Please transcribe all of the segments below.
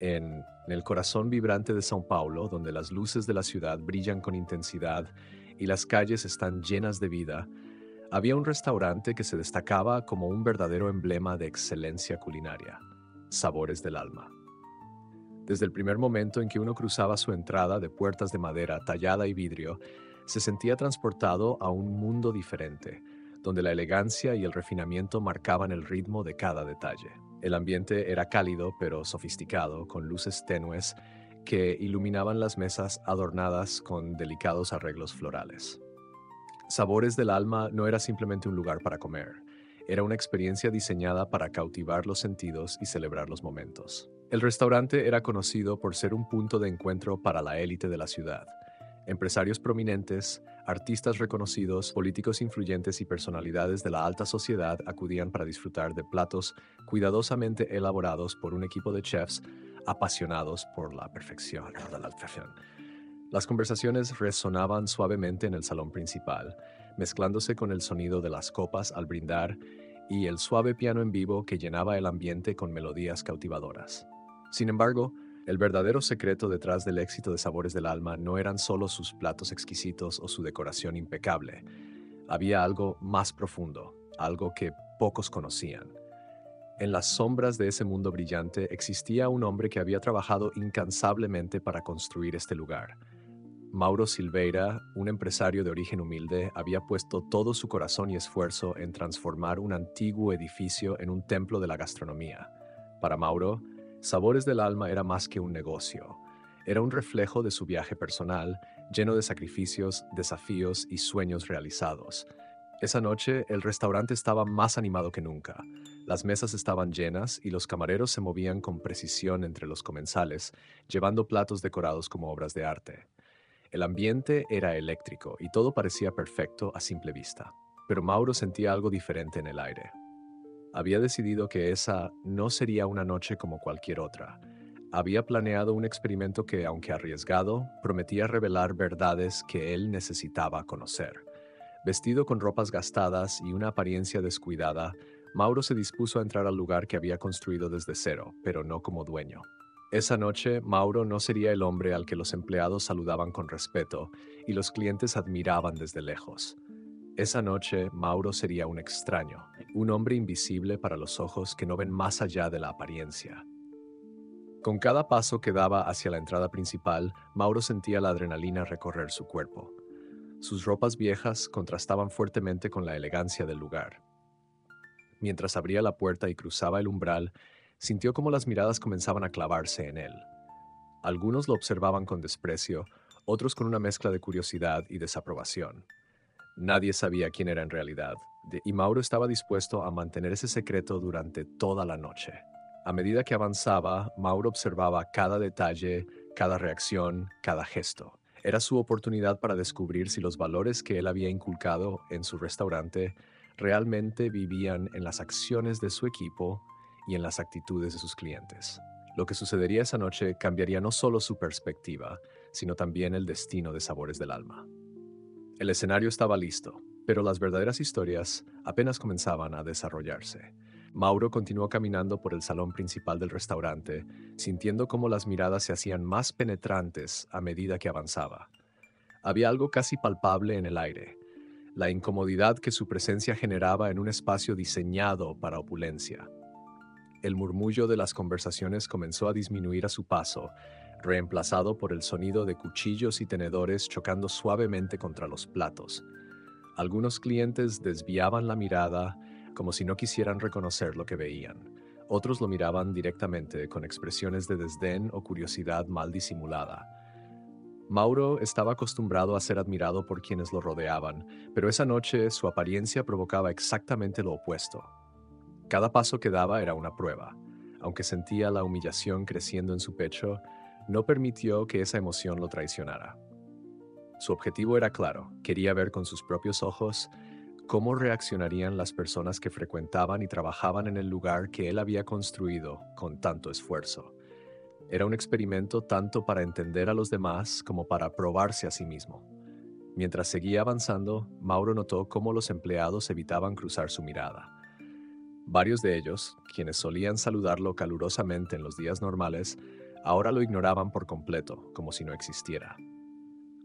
En el corazón vibrante de São Paulo, donde las luces de la ciudad brillan con intensidad y las calles están llenas de vida, había un restaurante que se destacaba como un verdadero emblema de excelencia culinaria: Sabores del Alma. Desde el primer momento en que uno cruzaba su entrada de puertas de madera tallada y vidrio, se sentía transportado a un mundo diferente, donde la elegancia y el refinamiento marcaban el ritmo de cada detalle. El ambiente era cálido pero sofisticado, con luces tenues que iluminaban las mesas adornadas con delicados arreglos florales. Sabores del Alma no era simplemente un lugar para comer, era una experiencia diseñada para cautivar los sentidos y celebrar los momentos. El restaurante era conocido por ser un punto de encuentro para la élite de la ciudad. Empresarios prominentes, artistas reconocidos, políticos influyentes y personalidades de la alta sociedad acudían para disfrutar de platos cuidadosamente elaborados por un equipo de chefs apasionados por la perfección. Las conversaciones resonaban suavemente en el salón principal, mezclándose con el sonido de las copas al brindar y el suave piano en vivo que llenaba el ambiente con melodías cautivadoras. Sin embargo, el verdadero secreto detrás del éxito de Sabores del Alma no eran solo sus platos exquisitos o su decoración impecable. Había algo más profundo, algo que pocos conocían. En las sombras de ese mundo brillante existía un hombre que había trabajado incansablemente para construir este lugar. Mauro Silveira, un empresario de origen humilde, había puesto todo su corazón y esfuerzo en transformar un antiguo edificio en un templo de la gastronomía. Para Mauro, Sabores del Alma era más que un negocio. Era un reflejo de su viaje personal, lleno de sacrificios, desafíos y sueños realizados. Esa noche, el restaurante estaba más animado que nunca. Las mesas estaban llenas y los camareros se movían con precisión entre los comensales, llevando platos decorados como obras de arte. El ambiente era eléctrico y todo parecía perfecto a simple vista. Pero Mauro sentía algo diferente en el aire. Había decidido que esa no sería una noche como cualquier otra. Había planeado un experimento que, aunque arriesgado, prometía revelar verdades que él necesitaba conocer. Vestido con ropas gastadas y una apariencia descuidada, Mauro se dispuso a entrar al lugar que había construido desde cero, pero no como dueño. Esa noche, Mauro no sería el hombre al que los empleados saludaban con respeto y los clientes admiraban desde lejos. Esa noche, Mauro sería un extraño, un hombre invisible para los ojos que no ven más allá de la apariencia. Con cada paso que daba hacia la entrada principal, Mauro sentía la adrenalina recorrer su cuerpo. Sus ropas viejas contrastaban fuertemente con la elegancia del lugar. Mientras abría la puerta y cruzaba el umbral, sintió cómo las miradas comenzaban a clavarse en él. Algunos lo observaban con desprecio, otros con una mezcla de curiosidad y desaprobación. Nadie sabía quién era en realidad, y Mauro estaba dispuesto a mantener ese secreto durante toda la noche. A medida que avanzaba, Mauro observaba cada detalle, cada reacción, cada gesto. Era su oportunidad para descubrir si los valores que él había inculcado en su restaurante realmente vivían en las acciones de su equipo y en las actitudes de sus clientes. Lo que sucedería esa noche cambiaría no solo su perspectiva, sino también el destino de Sabores del Alma. El escenario estaba listo, pero las verdaderas historias apenas comenzaban a desarrollarse. Mauro continuó caminando por el salón principal del restaurante, sintiendo cómo las miradas se hacían más penetrantes a medida que avanzaba. Había algo casi palpable en el aire, la incomodidad que su presencia generaba en un espacio diseñado para opulencia. El murmullo de las conversaciones comenzó a disminuir a su paso, reemplazado por el sonido de cuchillos y tenedores chocando suavemente contra los platos. Algunos clientes desviaban la mirada como si no quisieran reconocer lo que veían. Otros lo miraban directamente con expresiones de desdén o curiosidad mal disimulada. Mauro estaba acostumbrado a ser admirado por quienes lo rodeaban, pero esa noche su apariencia provocaba exactamente lo opuesto. Cada paso que daba era una prueba. Aunque sentía la humillación creciendo en su pecho, no permitió que esa emoción lo traicionara. Su objetivo era claro: quería ver con sus propios ojos cómo reaccionarían las personas que frecuentaban y trabajaban en el lugar que él había construido con tanto esfuerzo. Era un experimento tanto para entender a los demás como para probarse a sí mismo. Mientras seguía avanzando, Mauro notó cómo los empleados evitaban cruzar su mirada. Varios de ellos, quienes solían saludarlo calurosamente en los días normales, Ahora lo ignoraban por completo, como si no existiera.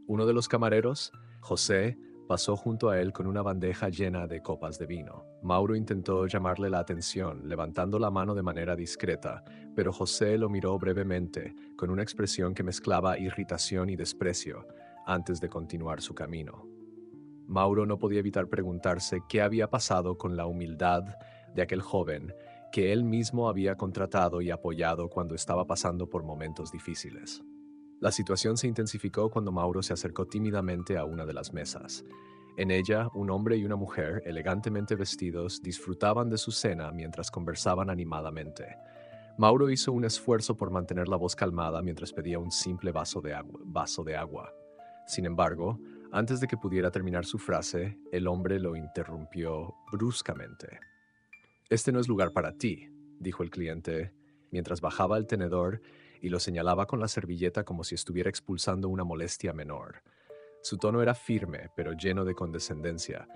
Uno de los camareros, José, pasó junto a él con una bandeja llena de copas de vino. Mauro intentó llamarle la atención, levantando la mano de manera discreta, pero José lo miró brevemente, con una expresión que mezclaba irritación y desprecio, antes de continuar su camino. Mauro no podía evitar preguntarse qué había pasado con la humildad de aquel joven que él mismo había contratado y apoyado cuando estaba pasando por momentos difíciles. La situación se intensificó cuando Mauro se acercó tímidamente a una de las mesas. En ella, un hombre y una mujer, elegantemente vestidos, disfrutaban de su cena mientras conversaban animadamente. Mauro hizo un esfuerzo por mantener la voz calmada mientras pedía un simple vaso de agua. Sin embargo, antes de que pudiera terminar su frase, el hombre lo interrumpió bruscamente. «Este no es lugar para ti», dijo el cliente, mientras bajaba el tenedor y lo señalaba con la servilleta como si estuviera expulsando una molestia menor. Su tono era firme, pero lleno de condescendencia.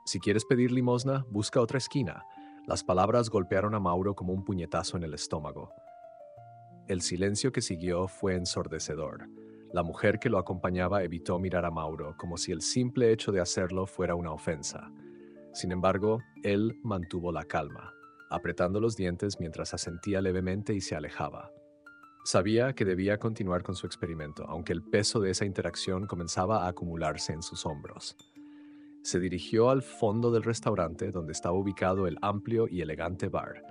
«Si quieres pedir limosna, busca otra esquina». Las palabras golpearon a Mauro como un puñetazo en el estómago. El silencio que siguió fue ensordecedor. La mujer que lo acompañaba evitó mirar a Mauro, como si el simple hecho de hacerlo fuera una ofensa. Sin embargo, él mantuvo la calma, apretando los dientes mientras asentía levemente y se alejaba. Sabía que debía continuar con su experimento, aunque el peso de esa interacción comenzaba a acumularse en sus hombros. Se dirigió al fondo del restaurante donde estaba ubicado el amplio y elegante bar,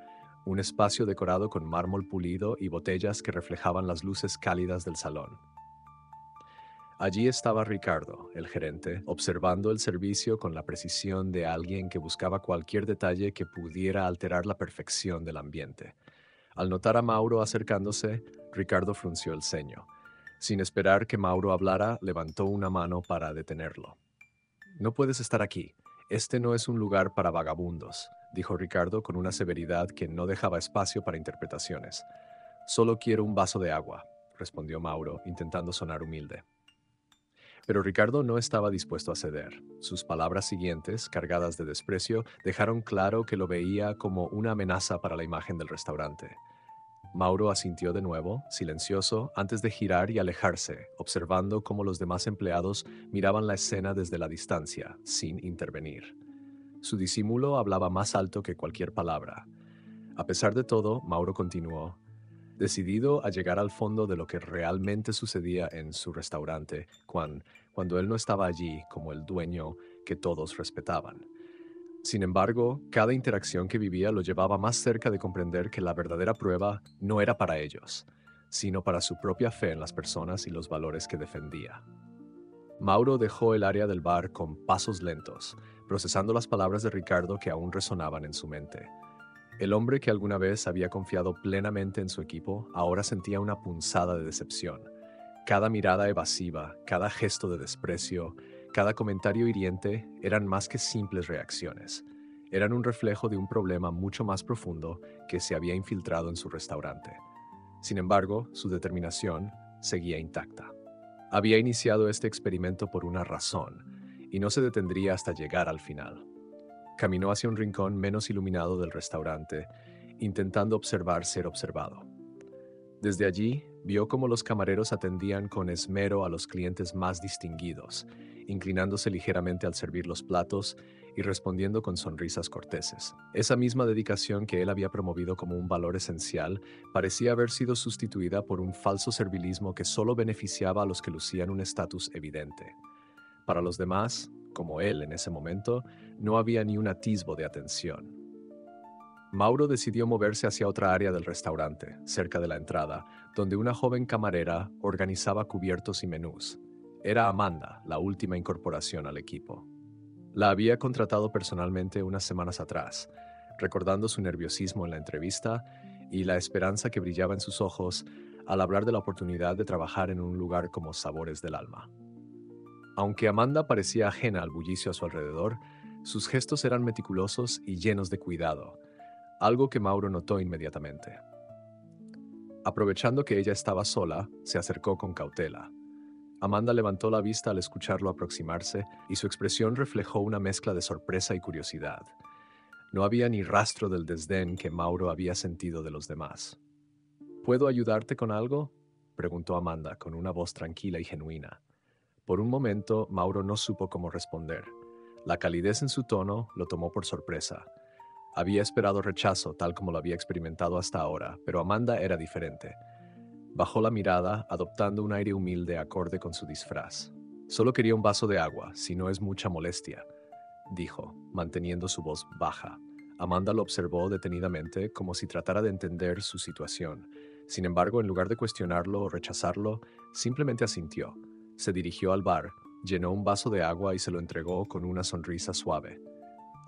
un espacio decorado con mármol pulido y botellas que reflejaban las luces cálidas del salón. Allí estaba Ricardo, el gerente, observando el servicio con la precisión de alguien que buscaba cualquier detalle que pudiera alterar la perfección del ambiente. Al notar a Mauro acercándose, Ricardo frunció el ceño. Sin esperar que Mauro hablara, levantó una mano para detenerlo. «No puedes estar aquí. Este no es un lugar para vagabundos», dijo Ricardo con una severidad que no dejaba espacio para interpretaciones. «Solo quiero un vaso de agua», respondió Mauro, intentando sonar humilde. Pero Ricardo no estaba dispuesto a ceder. Sus palabras siguientes, cargadas de desprecio, dejaron claro que lo veía como una amenaza para la imagen del restaurante. Mauro asintió de nuevo, silencioso, antes de girar y alejarse, observando cómo los demás empleados miraban la escena desde la distancia, sin intervenir. Su disimulo hablaba más alto que cualquier palabra. A pesar de todo, Mauro continuó, decidido a llegar al fondo de lo que realmente sucedía en su restaurante, cuando él no estaba allí como el dueño que todos respetaban. Sin embargo, cada interacción que vivía lo llevaba más cerca de comprender que la verdadera prueba no era para ellos, sino para su propia fe en las personas y los valores que defendía. Mauro dejó el área del bar con pasos lentos, procesando las palabras de Ricardo que aún resonaban en su mente. El hombre que alguna vez había confiado plenamente en su equipo ahora sentía una punzada de decepción. Cada mirada evasiva, cada gesto de desprecio, cada comentario hiriente eran más que simples reacciones. Eran un reflejo de un problema mucho más profundo que se había infiltrado en su restaurante. Sin embargo, su determinación seguía intacta. Había iniciado este experimento por una razón, y no se detendría hasta llegar al final. Caminó hacia un rincón menos iluminado del restaurante, intentando observar ser observado. Desde allí, vio cómo los camareros atendían con esmero a los clientes más distinguidos, inclinándose ligeramente al servir los platos y respondiendo con sonrisas corteses. Esa misma dedicación que él había promovido como un valor esencial parecía haber sido sustituida por un falso servilismo que solo beneficiaba a los que lucían un estatus evidente. Para los demás, como él en ese momento, no había ni un atisbo de atención. Mauro decidió moverse hacia otra área del restaurante, cerca de la entrada, donde una joven camarera organizaba cubiertos y menús. Era Amanda, la última incorporación al equipo. La había contratado personalmente unas semanas atrás, recordando su nerviosismo en la entrevista y la esperanza que brillaba en sus ojos al hablar de la oportunidad de trabajar en un lugar como Sabores del Alma. Aunque Amanda parecía ajena al bullicio a su alrededor, sus gestos eran meticulosos y llenos de cuidado, algo que Mauro notó inmediatamente. Aprovechando que ella estaba sola, se acercó con cautela. Amanda levantó la vista al escucharlo aproximarse y su expresión reflejó una mezcla de sorpresa y curiosidad. No había ni rastro del desdén que Mauro había sentido de los demás. ¿Puedo ayudarte con algo?, preguntó Amanda con una voz tranquila y genuina. Por un momento, Mauro no supo cómo responder. La calidez en su tono lo tomó por sorpresa. Había esperado rechazo tal como lo había experimentado hasta ahora, pero Amanda era diferente. Bajó la mirada, adoptando un aire humilde acorde con su disfraz. Solo quería un vaso de agua, si no es mucha molestia, dijo, manteniendo su voz baja. Amanda lo observó detenidamente, como si tratara de entender su situación. Sin embargo, en lugar de cuestionarlo o rechazarlo, simplemente asintió. Se dirigió al bar, llenó un vaso de agua y se lo entregó con una sonrisa suave.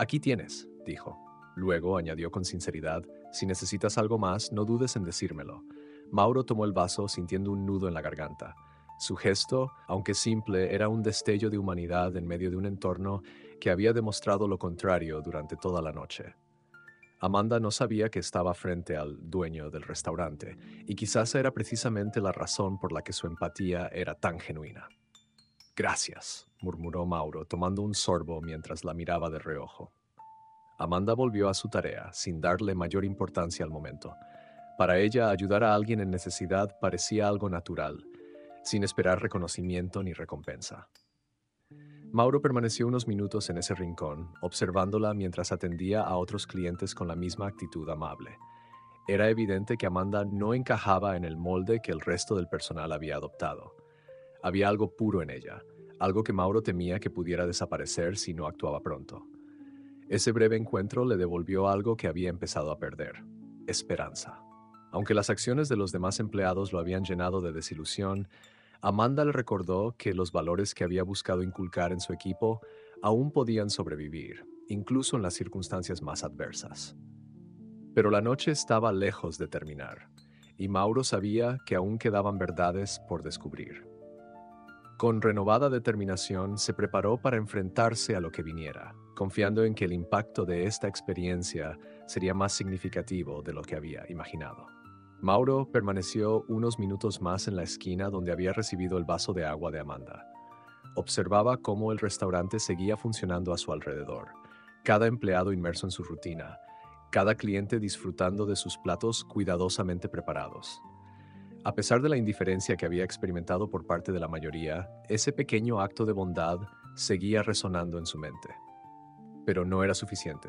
«Aquí tienes», dijo. Luego añadió con sinceridad, «Si necesitas algo más, no dudes en decírmelo». Mauro tomó el vaso sintiendo un nudo en la garganta. Su gesto, aunque simple, era un destello de humanidad en medio de un entorno que había demostrado lo contrario durante toda la noche. Amanda no sabía que estaba frente al dueño del restaurante, y quizás era precisamente la razón por la que su empatía era tan genuina. «Gracias», murmuró Mauro, tomando un sorbo mientras la miraba de reojo. Amanda volvió a su tarea, sin darle mayor importancia al momento. Para ella, ayudar a alguien en necesidad parecía algo natural, sin esperar reconocimiento ni recompensa. Mauro permaneció unos minutos en ese rincón, observándola mientras atendía a otros clientes con la misma actitud amable. Era evidente que Amanda no encajaba en el molde que el resto del personal había adoptado. Había algo puro en ella, algo que Mauro temía que pudiera desaparecer si no actuaba pronto. Ese breve encuentro le devolvió algo que había empezado a perder: esperanza. Aunque las acciones de los demás empleados lo habían llenado de desilusión, Amanda le recordó que los valores que había buscado inculcar en su equipo aún podían sobrevivir, incluso en las circunstancias más adversas. Pero la noche estaba lejos de terminar, y Mauro sabía que aún quedaban verdades por descubrir. Con renovada determinación, se preparó para enfrentarse a lo que viniera, confiando en que el impacto de esta experiencia sería más significativo de lo que había imaginado. Mauro permaneció unos minutos más en la esquina donde había recibido el vaso de agua de Amanda. Observaba cómo el restaurante seguía funcionando a su alrededor, cada empleado inmerso en su rutina, cada cliente disfrutando de sus platos cuidadosamente preparados. A pesar de la indiferencia que había experimentado por parte de la mayoría, ese pequeño acto de bondad seguía resonando en su mente. Pero no era suficiente.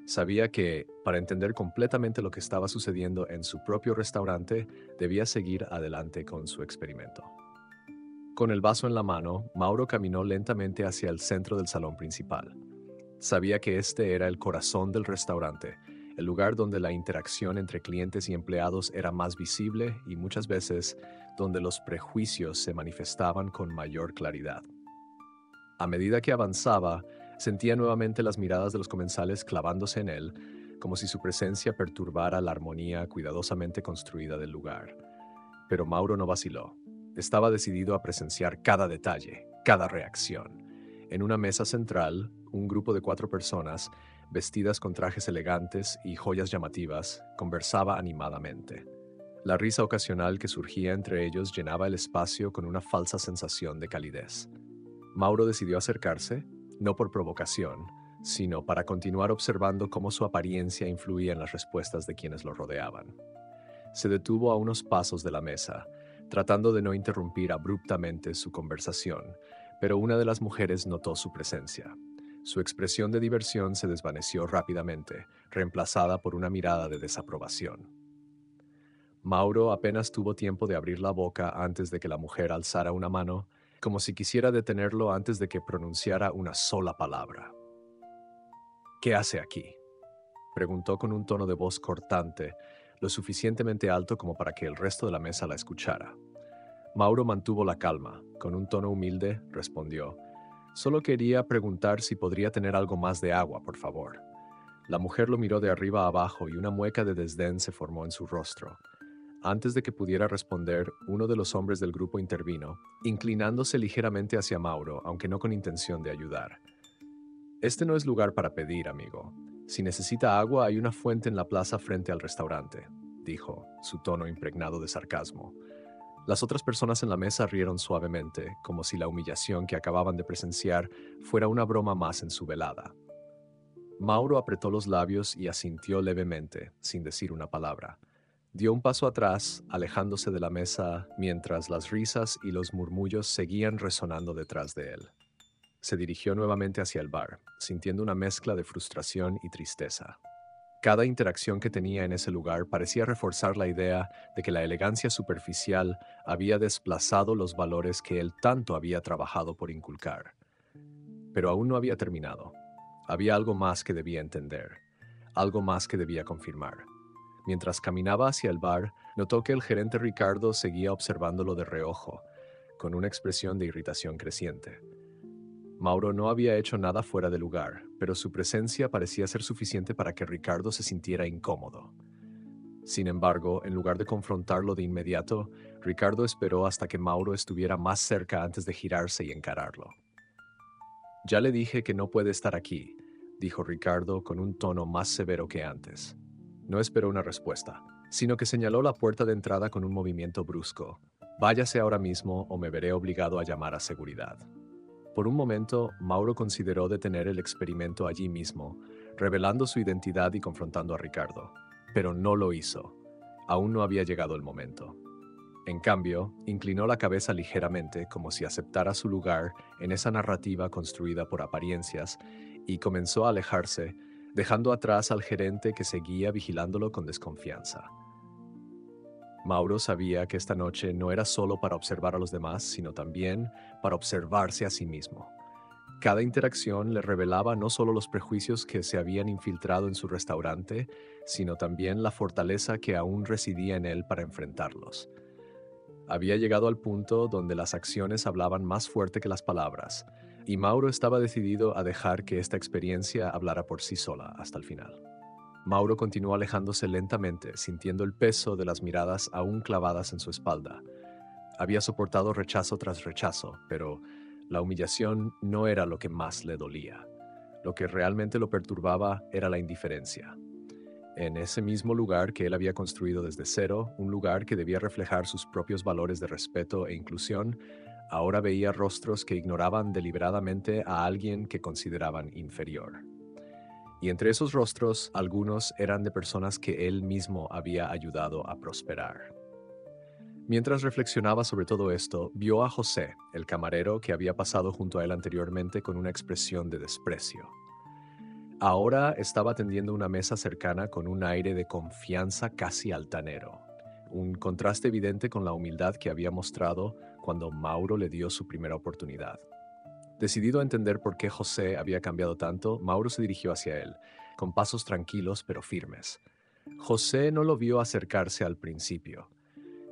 Sabía que, para entender completamente lo que estaba sucediendo en su propio restaurante, debía seguir adelante con su experimento. Con el vaso en la mano, Mauro caminó lentamente hacia el centro del salón principal. Sabía que este era el corazón del restaurante, el lugar donde la interacción entre clientes y empleados era más visible y muchas veces donde los prejuicios se manifestaban con mayor claridad. A medida que avanzaba, sentía nuevamente las miradas de los comensales clavándose en él, como si su presencia perturbara la armonía cuidadosamente construida del lugar. Pero Mauro no vaciló. Estaba decidido a presenciar cada detalle, cada reacción. En una mesa central, un grupo de 4 personas, vestidas con trajes elegantes y joyas llamativas, conversaba animadamente. La risa ocasional que surgía entre ellos llenaba el espacio con una falsa sensación de calidez. Mauro decidió acercarse, no por provocación, sino para continuar observando cómo su apariencia influía en las respuestas de quienes lo rodeaban. Se detuvo a unos pasos de la mesa, tratando de no interrumpir abruptamente su conversación, pero una de las mujeres notó su presencia. Su expresión de diversión se desvaneció rápidamente, reemplazada por una mirada de desaprobación. Mauro apenas tuvo tiempo de abrir la boca antes de que la mujer alzara una mano, como si quisiera detenerlo antes de que pronunciara una sola palabra. «¿Qué hace aquí?», preguntó con un tono de voz cortante, lo suficientemente alto como para que el resto de la mesa la escuchara. Mauro mantuvo la calma. Con un tono humilde, respondió: «Solo quería preguntar si podría tener algo más de agua, por favor». La mujer lo miró de arriba a abajo y una mueca de desdén se formó en su rostro. Antes de que pudiera responder, uno de los hombres del grupo intervino, inclinándose ligeramente hacia Mauro, aunque no con intención de ayudar. «Este no es lugar para pedir, amigo. Si necesita agua, hay una fuente en la plaza frente al restaurante», dijo, su tono impregnado de sarcasmo. Las otras personas en la mesa rieron suavemente, como si la humillación que acababan de presenciar fuera una broma más en su velada. Mauro apretó los labios y asintió levemente, sin decir una palabra. Dio un paso atrás, alejándose de la mesa, mientras las risas y los murmullos seguían resonando detrás de él. Se dirigió nuevamente hacia el bar, sintiendo una mezcla de frustración y tristeza. Cada interacción que tenía en ese lugar parecía reforzar la idea de que la elegancia superficial había desplazado los valores que él tanto había trabajado por inculcar. Pero aún no había terminado. Había algo más que debía entender, algo más que debía confirmar. Mientras caminaba hacia el bar, notó que el gerente Ricardo seguía observándolo de reojo, con una expresión de irritación creciente. Mauro no había hecho nada fuera de lugar, pero su presencia parecía ser suficiente para que Ricardo se sintiera incómodo. Sin embargo, en lugar de confrontarlo de inmediato, Ricardo esperó hasta que Mauro estuviera más cerca antes de girarse y encararlo. «Ya le dije que no puede estar aquí», dijo Ricardo con un tono más severo que antes. No esperó una respuesta, sino que señaló la puerta de entrada con un movimiento brusco. «Váyase ahora mismo o me veré obligado a llamar a seguridad». Por un momento, Mauro consideró detener el experimento allí mismo, revelando su identidad y confrontando a Ricardo. Pero no lo hizo. Aún no había llegado el momento. En cambio, inclinó la cabeza ligeramente como si aceptara su lugar en esa narrativa construida por apariencias y comenzó a alejarse, dejando atrás al gerente que seguía vigilándolo con desconfianza. Mauro sabía que esta noche no era solo para observar a los demás, sino también para observarse a sí mismo. Cada interacción le revelaba no solo los prejuicios que se habían infiltrado en su restaurante, sino también la fortaleza que aún residía en él para enfrentarlos. Había llegado al punto donde las acciones hablaban más fuerte que las palabras, y Mauro estaba decidido a dejar que esta experiencia hablara por sí sola hasta el final. Mauro continuó alejándose lentamente, sintiendo el peso de las miradas aún clavadas en su espalda. Había soportado rechazo tras rechazo, pero la humillación no era lo que más le dolía. Lo que realmente lo perturbaba era la indiferencia. En ese mismo lugar que él había construido desde cero, un lugar que debía reflejar sus propios valores de respeto e inclusión, ahora veía rostros que ignoraban deliberadamente a alguien que consideraban inferior. Y entre esos rostros, algunos eran de personas que él mismo había ayudado a prosperar. Mientras reflexionaba sobre todo esto, vio a José, el camarero que había pasado junto a él anteriormente con una expresión de desprecio. Ahora estaba atendiendo una mesa cercana con un aire de confianza casi altanero, un contraste evidente con la humildad que había mostrado cuando Mauro le dio su primera oportunidad. Decidido a entender por qué José había cambiado tanto, Mauro se dirigió hacia él, con pasos tranquilos pero firmes. José no lo vio acercarse al principio.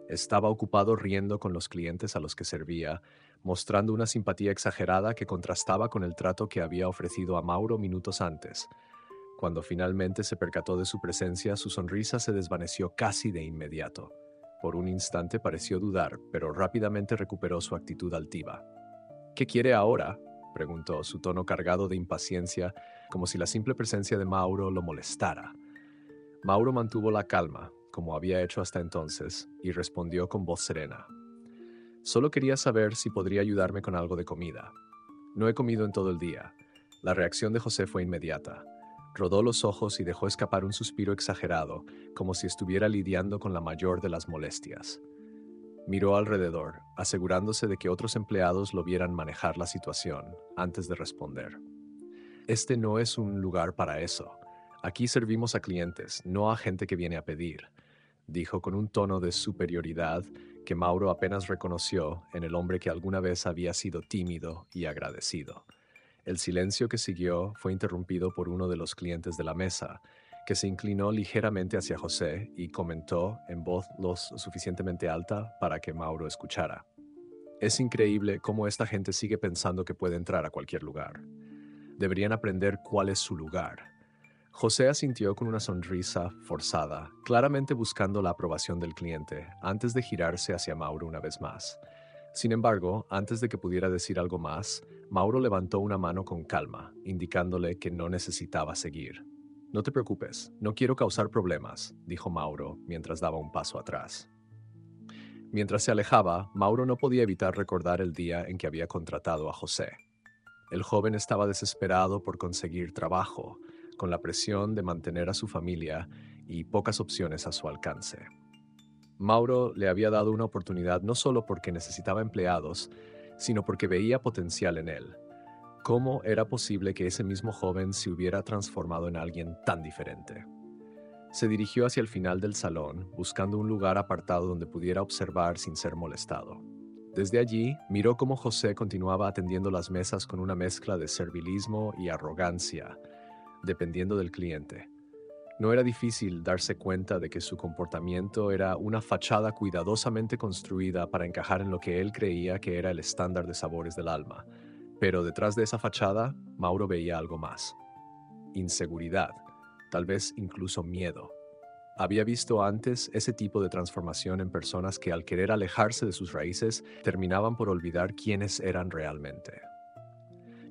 Estaba ocupado riendo con los clientes a los que servía, mostrando una simpatía exagerada que contrastaba con el trato que había ofrecido a Mauro minutos antes. Cuando finalmente se percató de su presencia, su sonrisa se desvaneció casi de inmediato. Por un instante pareció dudar, pero rápidamente recuperó su actitud altiva. «¿Qué quiere ahora?», preguntó, su tono cargado de impaciencia, como si la simple presencia de Mauro lo molestara. Mauro mantuvo la calma, como había hecho hasta entonces, y respondió con voz serena. «Solo quería saber si podría ayudarme con algo de comida. No he comido en todo el día». La reacción de José fue inmediata. Rodó los ojos y dejó escapar un suspiro exagerado, como si estuviera lidiando con la mayor de las molestias. Miró alrededor, asegurándose de que otros empleados lo vieran manejar la situación, antes de responder. «Este no es un lugar para eso. Aquí servimos a clientes, no a gente que viene a pedir», dijo con un tono de superioridad que Mauro apenas reconoció en el hombre que alguna vez había sido tímido y agradecido. El silencio que siguió fue interrumpido por uno de los clientes de la mesa, que se inclinó ligeramente hacia José y comentó en voz lo suficientemente alta para que Mauro escuchara. «Es increíble cómo esta gente sigue pensando que puede entrar a cualquier lugar. Deberían aprender cuál es su lugar». José asintió con una sonrisa forzada, claramente buscando la aprobación del cliente, antes de girarse hacia Mauro una vez más. Sin embargo, antes de que pudiera decir algo más, Mauro levantó una mano con calma, indicándole que no necesitaba seguir. «No te preocupes, no quiero causar problemas», dijo Mauro mientras daba un paso atrás. Mientras se alejaba, Mauro no podía evitar recordar el día en que había contratado a José. El joven estaba desesperado por conseguir trabajo, con la presión de mantener a su familia y pocas opciones a su alcance. Mauro le había dado una oportunidad no solo porque necesitaba empleados, sino porque veía potencial en él. ¿Cómo era posible que ese mismo joven se hubiera transformado en alguien tan diferente? Se dirigió hacia el final del salón, buscando un lugar apartado donde pudiera observar sin ser molestado. Desde allí, miró cómo José continuaba atendiendo las mesas con una mezcla de servilismo y arrogancia, dependiendo del cliente. No era difícil darse cuenta de que su comportamiento era una fachada cuidadosamente construida para encajar en lo que él creía que era el estándar de sabores del alma. Pero detrás de esa fachada, Mauro veía algo más. Inseguridad, tal vez incluso miedo. Había visto antes ese tipo de transformación en personas que al querer alejarse de sus raíces terminaban por olvidar quiénes eran realmente.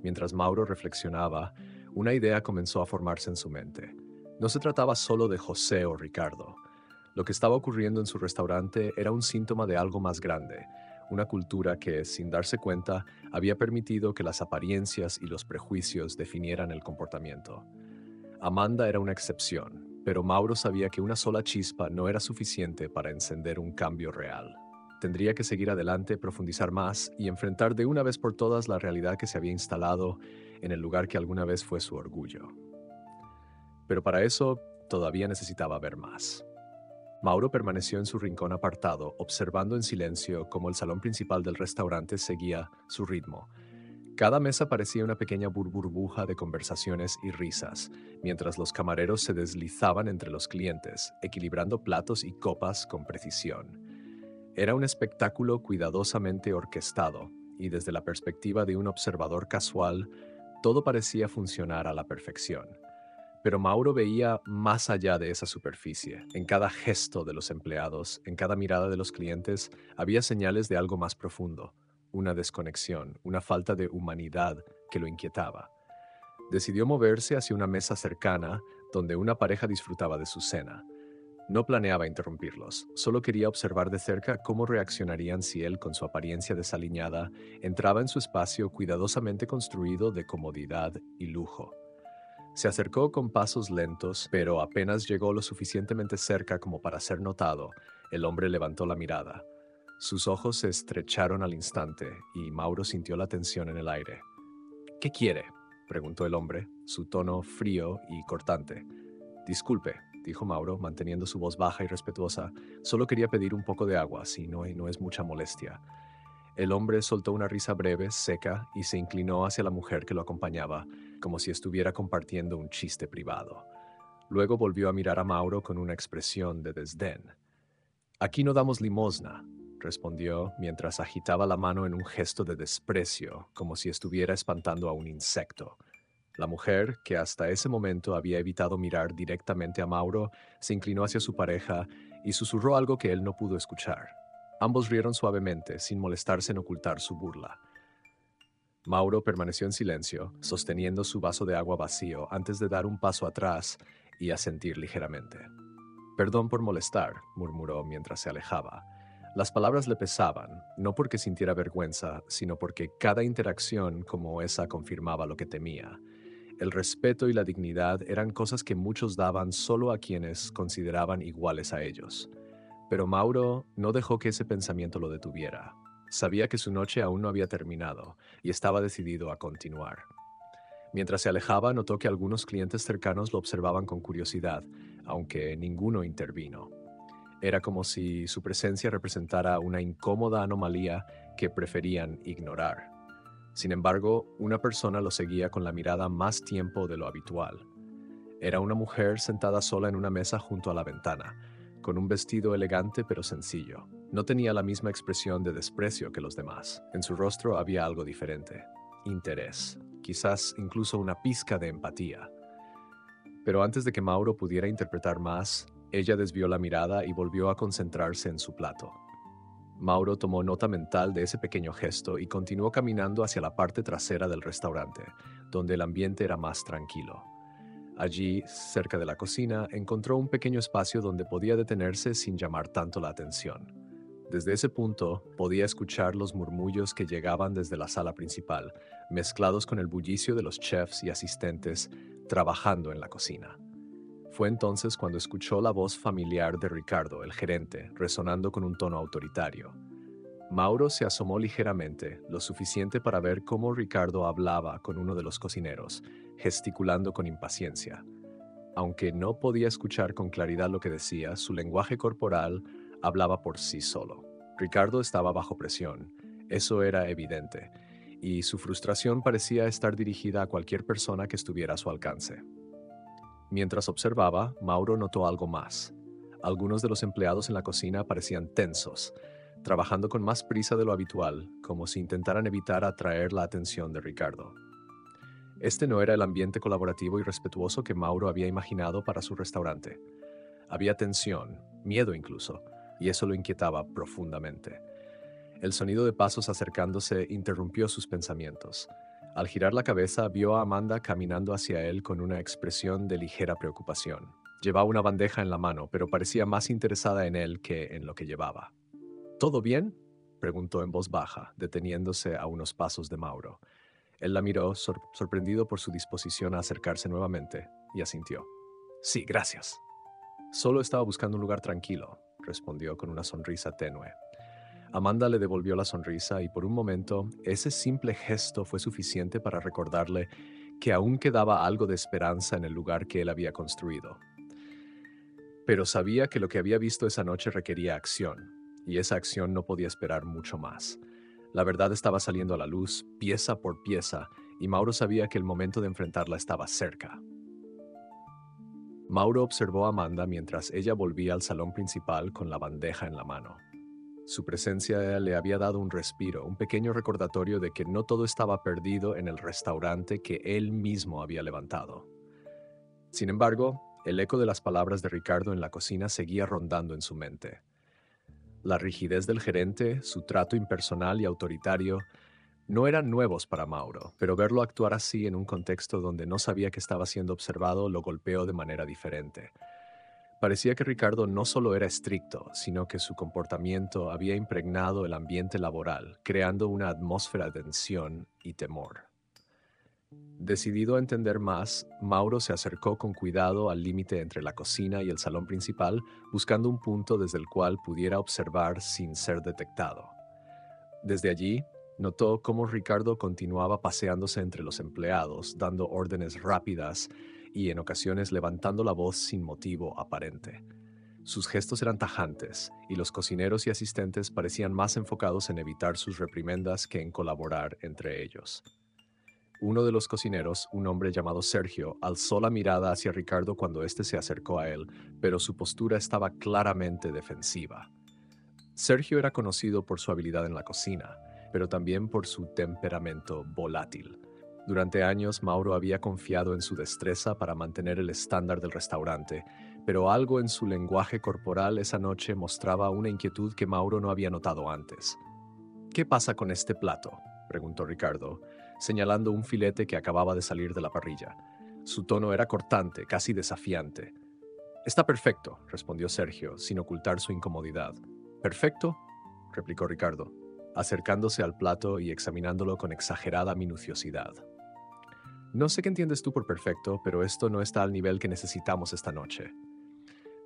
Mientras Mauro reflexionaba, una idea comenzó a formarse en su mente. No se trataba solo de José o Ricardo. Lo que estaba ocurriendo en su restaurante era un síntoma de algo más grande, una cultura que, sin darse cuenta, había permitido que las apariencias y los prejuicios definieran el comportamiento. Amanda era una excepción, pero Mauro sabía que una sola chispa no era suficiente para encender un cambio real. Tendría que seguir adelante, profundizar más y enfrentar de una vez por todas la realidad que se había instalado en el lugar que alguna vez fue su orgullo. Pero para eso todavía necesitaba ver más. Mauro permaneció en su rincón apartado, observando en silencio cómo el salón principal del restaurante seguía su ritmo. Cada mesa parecía una pequeña burbuja de conversaciones y risas, mientras los camareros se deslizaban entre los clientes, equilibrando platos y copas con precisión. Era un espectáculo cuidadosamente orquestado, y desde la perspectiva de un observador casual, todo parecía funcionar a la perfección. Pero Mauro veía más allá de esa superficie. En cada gesto de los empleados, en cada mirada de los clientes, había señales de algo más profundo, una desconexión, una falta de humanidad que lo inquietaba. Decidió moverse hacia una mesa cercana donde una pareja disfrutaba de su cena. No planeaba interrumpirlos, solo quería observar de cerca cómo reaccionarían si él, con su apariencia desaliñada, entraba en su espacio cuidadosamente construido de comodidad y lujo. Se acercó con pasos lentos, pero apenas llegó lo suficientemente cerca como para ser notado, el hombre levantó la mirada. Sus ojos se estrecharon al instante y Mauro sintió la tensión en el aire. ¿Qué quiere?, preguntó el hombre, su tono frío y cortante. Disculpe, dijo Mauro, manteniendo su voz baja y respetuosa. Solo quería pedir un poco de agua, si no es mucha molestia. El hombre soltó una risa breve, seca, y se inclinó hacia la mujer que lo acompañaba, como si estuviera compartiendo un chiste privado. Luego volvió a mirar a Mauro con una expresión de desdén. Aquí no damos limosna, respondió mientras agitaba la mano en un gesto de desprecio, como si estuviera espantando a un insecto. La mujer, que hasta ese momento había evitado mirar directamente a Mauro, se inclinó hacia su pareja y susurró algo que él no pudo escuchar. Ambos rieron suavemente, sin molestarse en ocultar su burla. Mauro permaneció en silencio, sosteniendo su vaso de agua vacío antes de dar un paso atrás y asentir ligeramente. Perdón por molestar, murmuró mientras se alejaba. Las palabras le pesaban, no porque sintiera vergüenza, sino porque cada interacción como esa confirmaba lo que temía. El respeto y la dignidad eran cosas que muchos daban solo a quienes consideraban iguales a ellos. Pero Mauro no dejó que ese pensamiento lo detuviera. Sabía que su noche aún no había terminado y estaba decidido a continuar. Mientras se alejaba, notó que algunos clientes cercanos lo observaban con curiosidad, aunque ninguno intervino. Era como si su presencia representara una incómoda anomalía que preferían ignorar. Sin embargo, una persona lo seguía con la mirada más tiempo de lo habitual. Era una mujer sentada sola en una mesa junto a la ventana, con un vestido elegante pero sencillo. No tenía la misma expresión de desprecio que los demás. En su rostro había algo diferente. Interés, quizás incluso una pizca de empatía. Pero antes de que Mauro pudiera interpretar más, ella desvió la mirada y volvió a concentrarse en su plato. Mauro tomó nota mental de ese pequeño gesto y continuó caminando hacia la parte trasera del restaurante, donde el ambiente era más tranquilo. Allí, cerca de la cocina, encontró un pequeño espacio donde podía detenerse sin llamar tanto la atención. Desde ese punto, podía escuchar los murmullos que llegaban desde la sala principal, mezclados con el bullicio de los chefs y asistentes trabajando en la cocina. Fue entonces cuando escuchó la voz familiar de Ricardo, el gerente, resonando con un tono autoritario. Mauro se asomó ligeramente, lo suficiente para ver cómo Ricardo hablaba con uno de los cocineros, gesticulando con impaciencia. Aunque no podía escuchar con claridad lo que decía, su lenguaje corporal hablaba por sí solo. Ricardo estaba bajo presión, eso era evidente, y su frustración parecía estar dirigida a cualquier persona que estuviera a su alcance. Mientras observaba, Mauro notó algo más. Algunos de los empleados en la cocina parecían tensos, trabajando con más prisa de lo habitual, como si intentaran evitar atraer la atención de Ricardo. Este no era el ambiente colaborativo y respetuoso que Mauro había imaginado para su restaurante. Había tensión, miedo incluso, y eso lo inquietaba profundamente. El sonido de pasos acercándose interrumpió sus pensamientos. Al girar la cabeza, vio a Amanda caminando hacia él con una expresión de ligera preocupación. Llevaba una bandeja en la mano, pero parecía más interesada en él que en lo que llevaba. ¿Todo bien?, preguntó en voz baja, deteniéndose a unos pasos de Mauro. Él la miró, sorprendido por su disposición a acercarse nuevamente, y asintió. Sí, gracias. Solo estaba buscando un lugar tranquilo, respondió con una sonrisa tenue. Amanda le devolvió la sonrisa y por un momento ese simple gesto fue suficiente para recordarle que aún quedaba algo de esperanza en el lugar que él había construido. Pero sabía que lo que había visto esa noche requería acción, y esa acción no podía esperar mucho más. La verdad estaba saliendo a la luz, pieza por pieza, y Mauro sabía que el momento de enfrentarla estaba cerca. Mauro observó a Amanda mientras ella volvía al salón principal con la bandeja en la mano. Su presencia le había dado un respiro, un pequeño recordatorio de que no todo estaba perdido en el restaurante que él mismo había levantado. Sin embargo, el eco de las palabras de Ricardo en la cocina seguía rondando en su mente. La rigidez del gerente, su trato impersonal y autoritario, no eran nuevos para Mauro, pero verlo actuar así en un contexto donde no sabía que estaba siendo observado lo golpeó de manera diferente. Parecía que Ricardo no solo era estricto, sino que su comportamiento había impregnado el ambiente laboral, creando una atmósfera de tensión y temor. Decidido a entender más, Mauro se acercó con cuidado al límite entre la cocina y el salón principal, buscando un punto desde el cual pudiera observar sin ser detectado. Desde allí, notó cómo Ricardo continuaba paseándose entre los empleados, dando órdenes rápidas y en ocasiones levantando la voz sin motivo aparente. Sus gestos eran tajantes, y los cocineros y asistentes parecían más enfocados en evitar sus reprimendas que en colaborar entre ellos. Uno de los cocineros, un hombre llamado Sergio, alzó la mirada hacia Ricardo cuando éste se acercó a él, pero su postura estaba claramente defensiva. Sergio era conocido por su habilidad en la cocina, pero también por su temperamento volátil. Durante años, Mauro había confiado en su destreza para mantener el estándar del restaurante, pero algo en su lenguaje corporal esa noche mostraba una inquietud que Mauro no había notado antes. ¿Qué pasa con este plato?, preguntó Ricardo, señalando un filete que acababa de salir de la parrilla. Su tono era cortante, casi desafiante. Está perfecto, respondió Sergio, sin ocultar su incomodidad. ¿Perfecto?, replicó Ricardo, acercándose al plato y examinándolo con exagerada minuciosidad. No sé qué entiendes tú por perfecto, pero esto no está al nivel que necesitamos esta noche.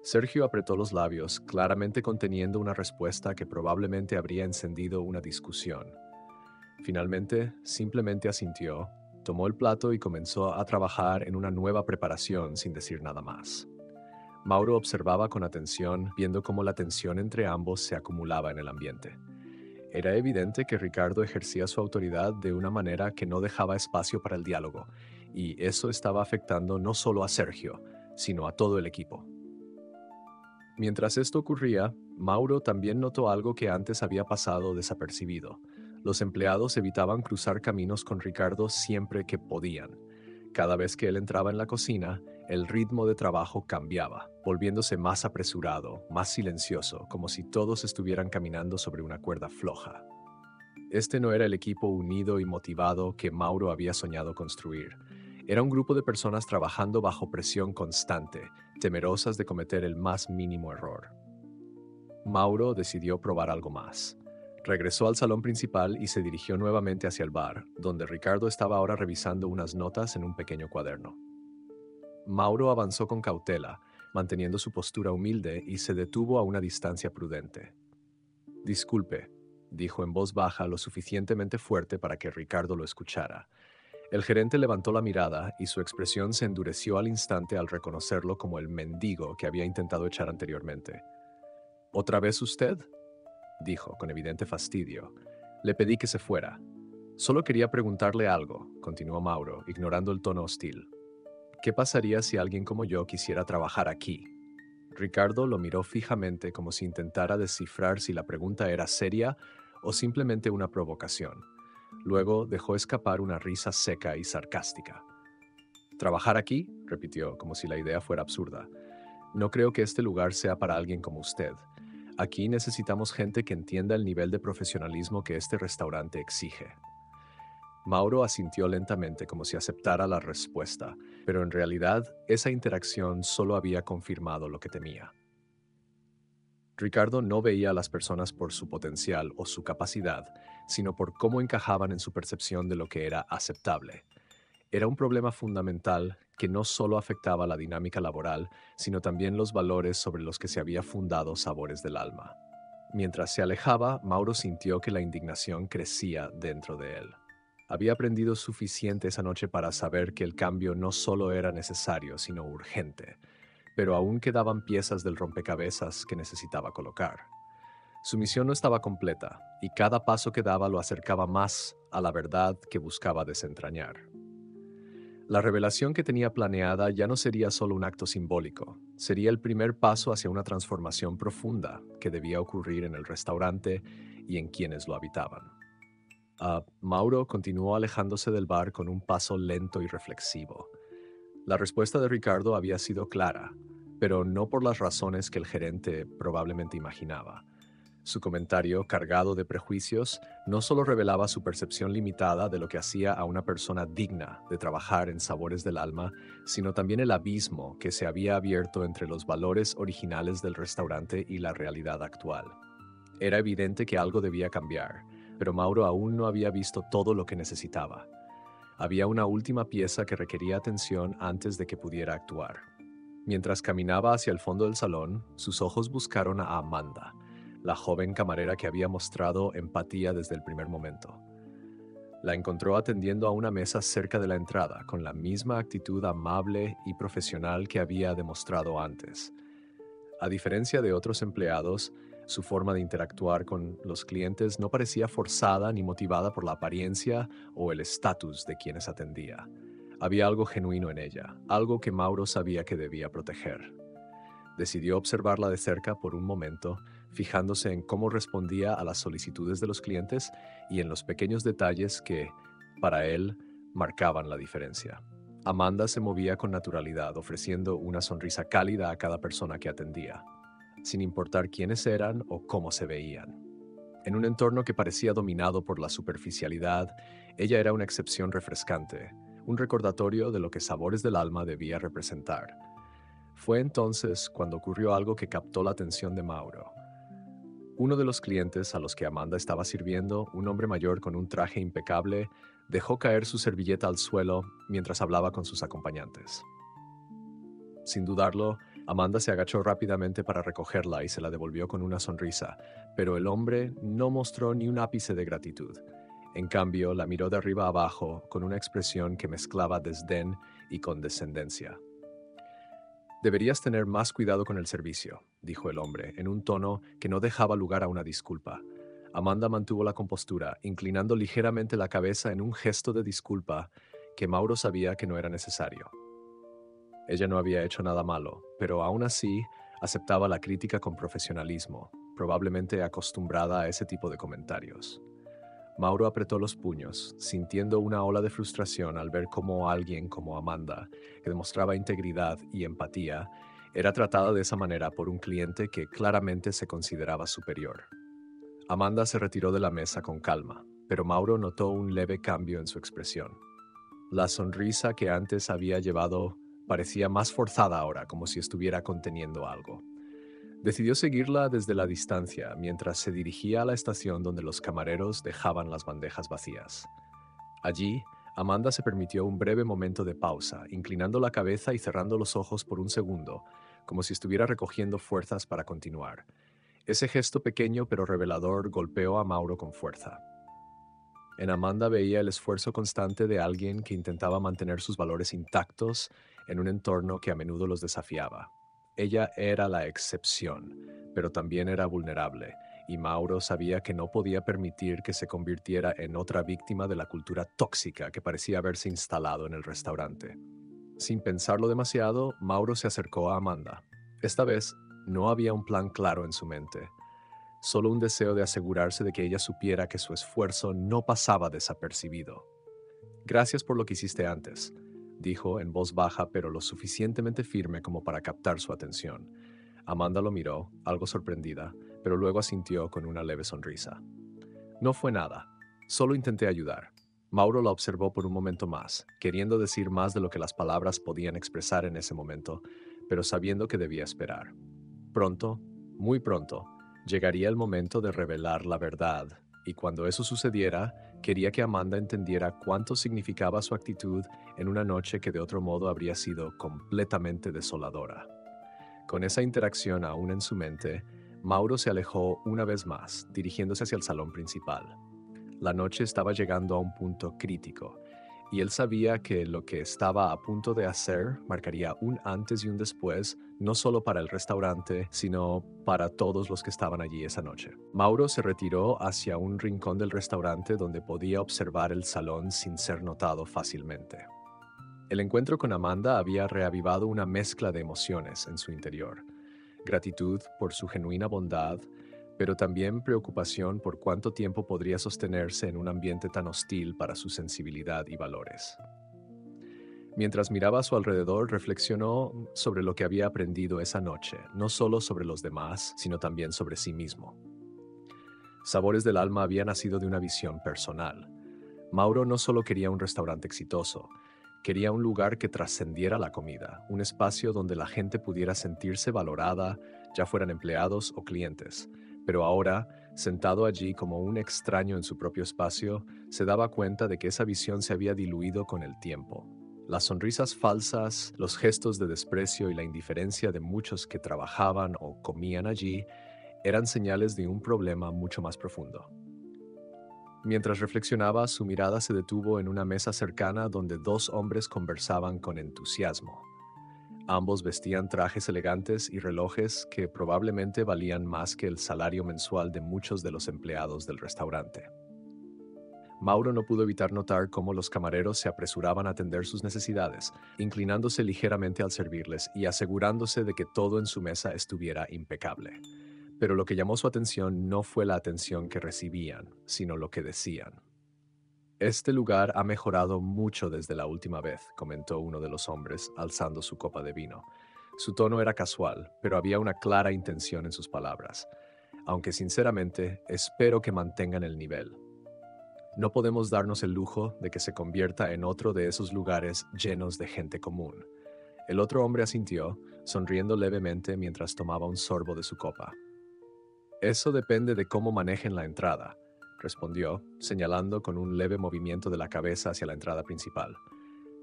Sergio apretó los labios, claramente conteniendo una respuesta que probablemente habría encendido una discusión. Finalmente, simplemente asintió, tomó el plato y comenzó a trabajar en una nueva preparación sin decir nada más. Mauro observaba con atención, viendo cómo la tensión entre ambos se acumulaba en el ambiente. Era evidente que Ricardo ejercía su autoridad de una manera que no dejaba espacio para el diálogo, y eso estaba afectando no solo a Sergio, sino a todo el equipo. Mientras esto ocurría, Mauro también notó algo que antes había pasado desapercibido. Los empleados evitaban cruzar caminos con Ricardo siempre que podían. Cada vez que él entraba en la cocina, el ritmo de trabajo cambiaba, volviéndose más apresurado, más silencioso, como si todos estuvieran caminando sobre una cuerda floja. Este no era el equipo unido y motivado que Mauro había soñado construir. Era un grupo de personas trabajando bajo presión constante, temerosas de cometer el más mínimo error. Mauro decidió probar algo más. Regresó al salón principal y se dirigió nuevamente hacia el bar, donde Ricardo estaba ahora revisando unas notas en un pequeño cuaderno. Mauro avanzó con cautela, manteniendo su postura humilde, y se detuvo a una distancia prudente. «Disculpe», dijo en voz baja lo suficientemente fuerte para que Ricardo lo escuchara. El gerente levantó la mirada y su expresión se endureció al instante al reconocerlo como el mendigo que había intentado echar anteriormente. «¿Otra vez usted?», dijo con evidente fastidio. «Le pedí que se fuera». «Solo quería preguntarle algo», continuó Mauro, ignorando el tono hostil. «¿Qué pasaría si alguien como yo quisiera trabajar aquí?». Ricardo lo miró fijamente como si intentara descifrar si la pregunta era seria o simplemente una provocación. Luego dejó escapar una risa seca y sarcástica. «¿Trabajar aquí?», repitió, como si la idea fuera absurda. «No creo que este lugar sea para alguien como usted. Aquí necesitamos gente que entienda el nivel de profesionalismo que este restaurante exige». Mauro asintió lentamente como si aceptara la respuesta, pero en realidad esa interacción solo había confirmado lo que temía. Ricardo no veía a las personas por su potencial o su capacidad, sino por cómo encajaban en su percepción de lo que era aceptable. Era un problema fundamental que no solo afectaba la dinámica laboral, sino también los valores sobre los que se había fundado Sabores del Alma. Mientras se alejaba, Mauro sintió que la indignación crecía dentro de él. Había aprendido suficiente esa noche para saber que el cambio no solo era necesario, sino urgente, pero aún quedaban piezas del rompecabezas que necesitaba colocar. Su misión no estaba completa, y cada paso que daba lo acercaba más a la verdad que buscaba desentrañar. La revelación que tenía planeada ya no sería solo un acto simbólico, sería el primer paso hacia una transformación profunda que debía ocurrir en el restaurante y en quienes lo habitaban. Mauro continuó alejándose del bar con un paso lento y reflexivo. La respuesta de Ricardo había sido clara, pero no por las razones que el gerente probablemente imaginaba. Su comentario, cargado de prejuicios, no solo revelaba su percepción limitada de lo que hacía a una persona digna de trabajar en Sabores del Alma, sino también el abismo que se había abierto entre los valores originales del restaurante y la realidad actual. Era evidente que algo debía cambiar, pero Mauro aún no había visto todo lo que necesitaba. Había una última pieza que requería atención antes de que pudiera actuar. Mientras caminaba hacia el fondo del salón, sus ojos buscaron a Amanda, la joven camarera que había mostrado empatía desde el primer momento. La encontró atendiendo a una mesa cerca de la entrada, con la misma actitud amable y profesional que había demostrado antes. A diferencia de otros empleados, su forma de interactuar con los clientes no parecía forzada ni motivada por la apariencia o el estatus de quienes atendía. Había algo genuino en ella, algo que Mauro sabía que debía proteger. Decidió observarla de cerca por un momento, fijándose en cómo respondía a las solicitudes de los clientes y en los pequeños detalles que, para él, marcaban la diferencia. Amanda se movía con naturalidad, ofreciendo una sonrisa cálida a cada persona que atendía, sin importar quiénes eran o cómo se veían. En un entorno que parecía dominado por la superficialidad, ella era una excepción refrescante, un recordatorio de lo que Sabores del Alma debía representar. Fue entonces cuando ocurrió algo que captó la atención de Mauro. Uno de los clientes a los que Amanda estaba sirviendo, un hombre mayor con un traje impecable, dejó caer su servilleta al suelo mientras hablaba con sus acompañantes. Sin dudarlo, Amanda se agachó rápidamente para recogerla y se la devolvió con una sonrisa, pero el hombre no mostró ni un ápice de gratitud. En cambio, la miró de arriba abajo con una expresión que mezclaba desdén y condescendencia. «Deberías tener más cuidado con el servicio», dijo el hombre, en un tono que no dejaba lugar a una disculpa. Amanda mantuvo la compostura, inclinando ligeramente la cabeza en un gesto de disculpa que Mauro sabía que no era necesario. Ella no había hecho nada malo, pero aún así aceptaba la crítica con profesionalismo, probablemente acostumbrada a ese tipo de comentarios. Mauro apretó los puños, sintiendo una ola de frustración al ver cómo alguien como Amanda, que demostraba integridad y empatía, era tratada de esa manera por un cliente que claramente se consideraba superior. Amanda se retiró de la mesa con calma, pero Mauro notó un leve cambio en su expresión. La sonrisa que antes había llevado parecía más forzada ahora, como si estuviera conteniendo algo. Decidió seguirla desde la distancia mientras se dirigía a la estación donde los camareros dejaban las bandejas vacías. Allí, Amanda se permitió un breve momento de pausa, inclinando la cabeza y cerrando los ojos por un segundo, como si estuviera recogiendo fuerzas para continuar. Ese gesto pequeño pero revelador golpeó a Mauro con fuerza. En Amanda veía el esfuerzo constante de alguien que intentaba mantener sus valores intactos en un entorno que a menudo los desafiaba. Ella era la excepción, pero también era vulnerable, y Mauro sabía que no podía permitir que se convirtiera en otra víctima de la cultura tóxica que parecía haberse instalado en el restaurante. Sin pensarlo demasiado, Mauro se acercó a Amanda. Esta vez, no había un plan claro en su mente, solo un deseo de asegurarse de que ella supiera que su esfuerzo no pasaba desapercibido. Gracias por lo que hiciste antes, dijo en voz baja pero lo suficientemente firme como para captar su atención. Amanda lo miró, algo sorprendida, pero luego asintió con una leve sonrisa. No fue nada, solo intenté ayudar. Mauro la observó por un momento más, queriendo decir más de lo que las palabras podían expresar en ese momento, pero sabiendo que debía esperar. Pronto, muy pronto, llegaría el momento de revelar la verdad, y cuando eso sucediera, quería que Amanda entendiera cuánto significaba su actitud en una noche que de otro modo habría sido completamente desoladora. Con esa interacción aún en su mente, Mauro se alejó una vez más, dirigiéndose hacia el salón principal. La noche estaba llegando a un punto crítico, y él sabía que lo que estaba a punto de hacer marcaría un antes y un después, no solo para el restaurante, sino para todos los que estaban allí esa noche. Mauro se retiró hacia un rincón del restaurante donde podía observar el salón sin ser notado fácilmente. El encuentro con Amanda había reavivado una mezcla de emociones en su interior. Gratitud por su genuina bondad, pero también preocupación por cuánto tiempo podría sostenerse en un ambiente tan hostil para su sensibilidad y valores. Mientras miraba a su alrededor, reflexionó sobre lo que había aprendido esa noche, no solo sobre los demás, sino también sobre sí mismo. Sabores del Alma había nacido de una visión personal. Mauro no solo quería un restaurante exitoso, quería un lugar que trascendiera la comida, un espacio donde la gente pudiera sentirse valorada, ya fueran empleados o clientes. Pero ahora, sentado allí como un extraño en su propio espacio, se daba cuenta de que esa visión se había diluido con el tiempo. Las sonrisas falsas, los gestos de desprecio y la indiferencia de muchos que trabajaban o comían allí eran señales de un problema mucho más profundo. Mientras reflexionaba, su mirada se detuvo en una mesa cercana donde dos hombres conversaban con entusiasmo. Ambos vestían trajes elegantes y relojes que probablemente valían más que el salario mensual de muchos de los empleados del restaurante. Mauro no pudo evitar notar cómo los camareros se apresuraban a atender sus necesidades, inclinándose ligeramente al servirles y asegurándose de que todo en su mesa estuviera impecable. Pero lo que llamó su atención no fue la atención que recibían, sino lo que decían. Este lugar ha mejorado mucho desde la última vez, comentó uno de los hombres, alzando su copa de vino. Su tono era casual, pero había una clara intención en sus palabras. Aunque sinceramente, espero que mantengan el nivel. No podemos darnos el lujo de que se convierta en otro de esos lugares llenos de gente común. El otro hombre asintió, sonriendo levemente mientras tomaba un sorbo de su copa. Eso depende de cómo manejen la entrada, respondió, señalando con un leve movimiento de la cabeza hacia la entrada principal.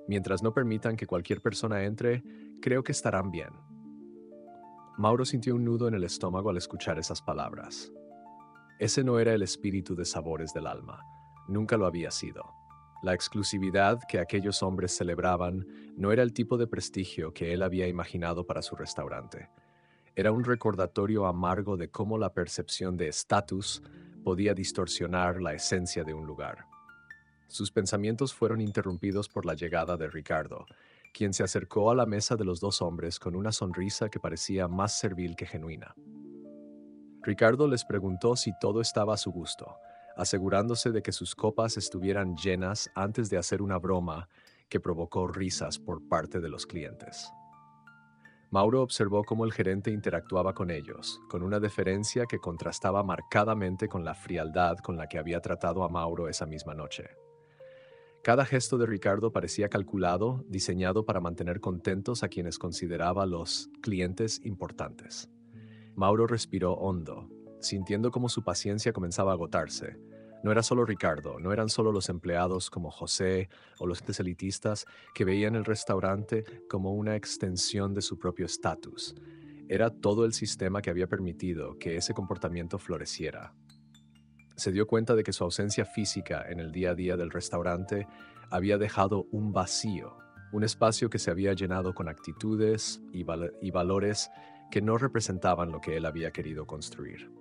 Mientras no permitan que cualquier persona entre, creo que estarán bien. Mauro sintió un nudo en el estómago al escuchar esas palabras. Ese no era el espíritu de Sabores del Alma. Nunca lo había sido. La exclusividad que aquellos hombres celebraban no era el tipo de prestigio que él había imaginado para su restaurante. Era un recordatorio amargo de cómo la percepción de estatus podía distorsionar la esencia de un lugar. Sus pensamientos fueron interrumpidos por la llegada de Ricardo, quien se acercó a la mesa de los dos hombres con una sonrisa que parecía más servil que genuina. Ricardo les preguntó si todo estaba a su gusto, asegurándose de que sus copas estuvieran llenas antes de hacer una broma que provocó risas por parte de los clientes. Mauro observó cómo el gerente interactuaba con ellos, con una deferencia que contrastaba marcadamente con la frialdad con la que había tratado a Mauro esa misma noche. Cada gesto de Ricardo parecía calculado, diseñado para mantener contentos a quienes consideraba los clientes importantes. Mauro respiró hondo, sintiendo cómo su paciencia comenzaba a agotarse. No era solo Ricardo, no eran solo los empleados como José o los elitistas que veían el restaurante como una extensión de su propio estatus. Era todo el sistema que había permitido que ese comportamiento floreciera. Se dio cuenta de que su ausencia física en el día a día del restaurante había dejado un vacío, un espacio que se había llenado con actitudes y valores que no representaban lo que él había querido construir.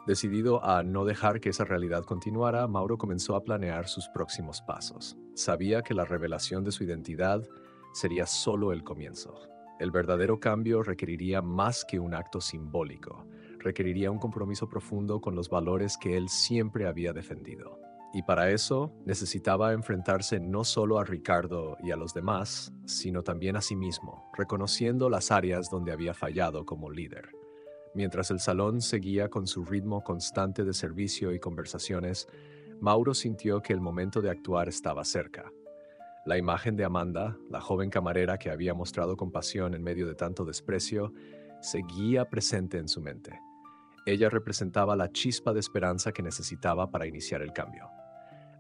Decidido a no dejar que esa realidad continuara, Mauro comenzó a planear sus próximos pasos. Sabía que la revelación de su identidad sería solo el comienzo. El verdadero cambio requeriría más que un acto simbólico, requeriría un compromiso profundo con los valores que él siempre había defendido. Y para eso necesitaba enfrentarse no solo a Ricardo y a los demás, sino también a sí mismo, reconociendo las áreas donde había fallado como líder. Mientras el salón seguía con su ritmo constante de servicio y conversaciones, Mauro sintió que el momento de actuar estaba cerca. La imagen de Amanda, la joven camarera que había mostrado compasión en medio de tanto desprecio, seguía presente en su mente. Ella representaba la chispa de esperanza que necesitaba para iniciar el cambio.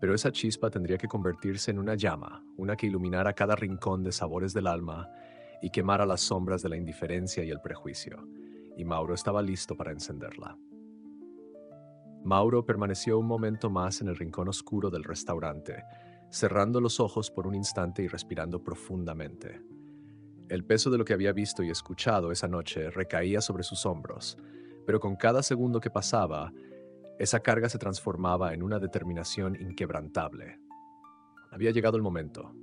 Pero esa chispa tendría que convertirse en una llama, una que iluminara cada rincón de sabores del alma y quemara las sombras de la indiferencia y el prejuicio. Y Mauro estaba listo para encenderla. Mauro permaneció un momento más en el rincón oscuro del restaurante, cerrando los ojos por un instante y respirando profundamente. El peso de lo que había visto y escuchado esa noche recaía sobre sus hombros, pero con cada segundo que pasaba, esa carga se transformaba en una determinación inquebrantable. Había llegado el momento.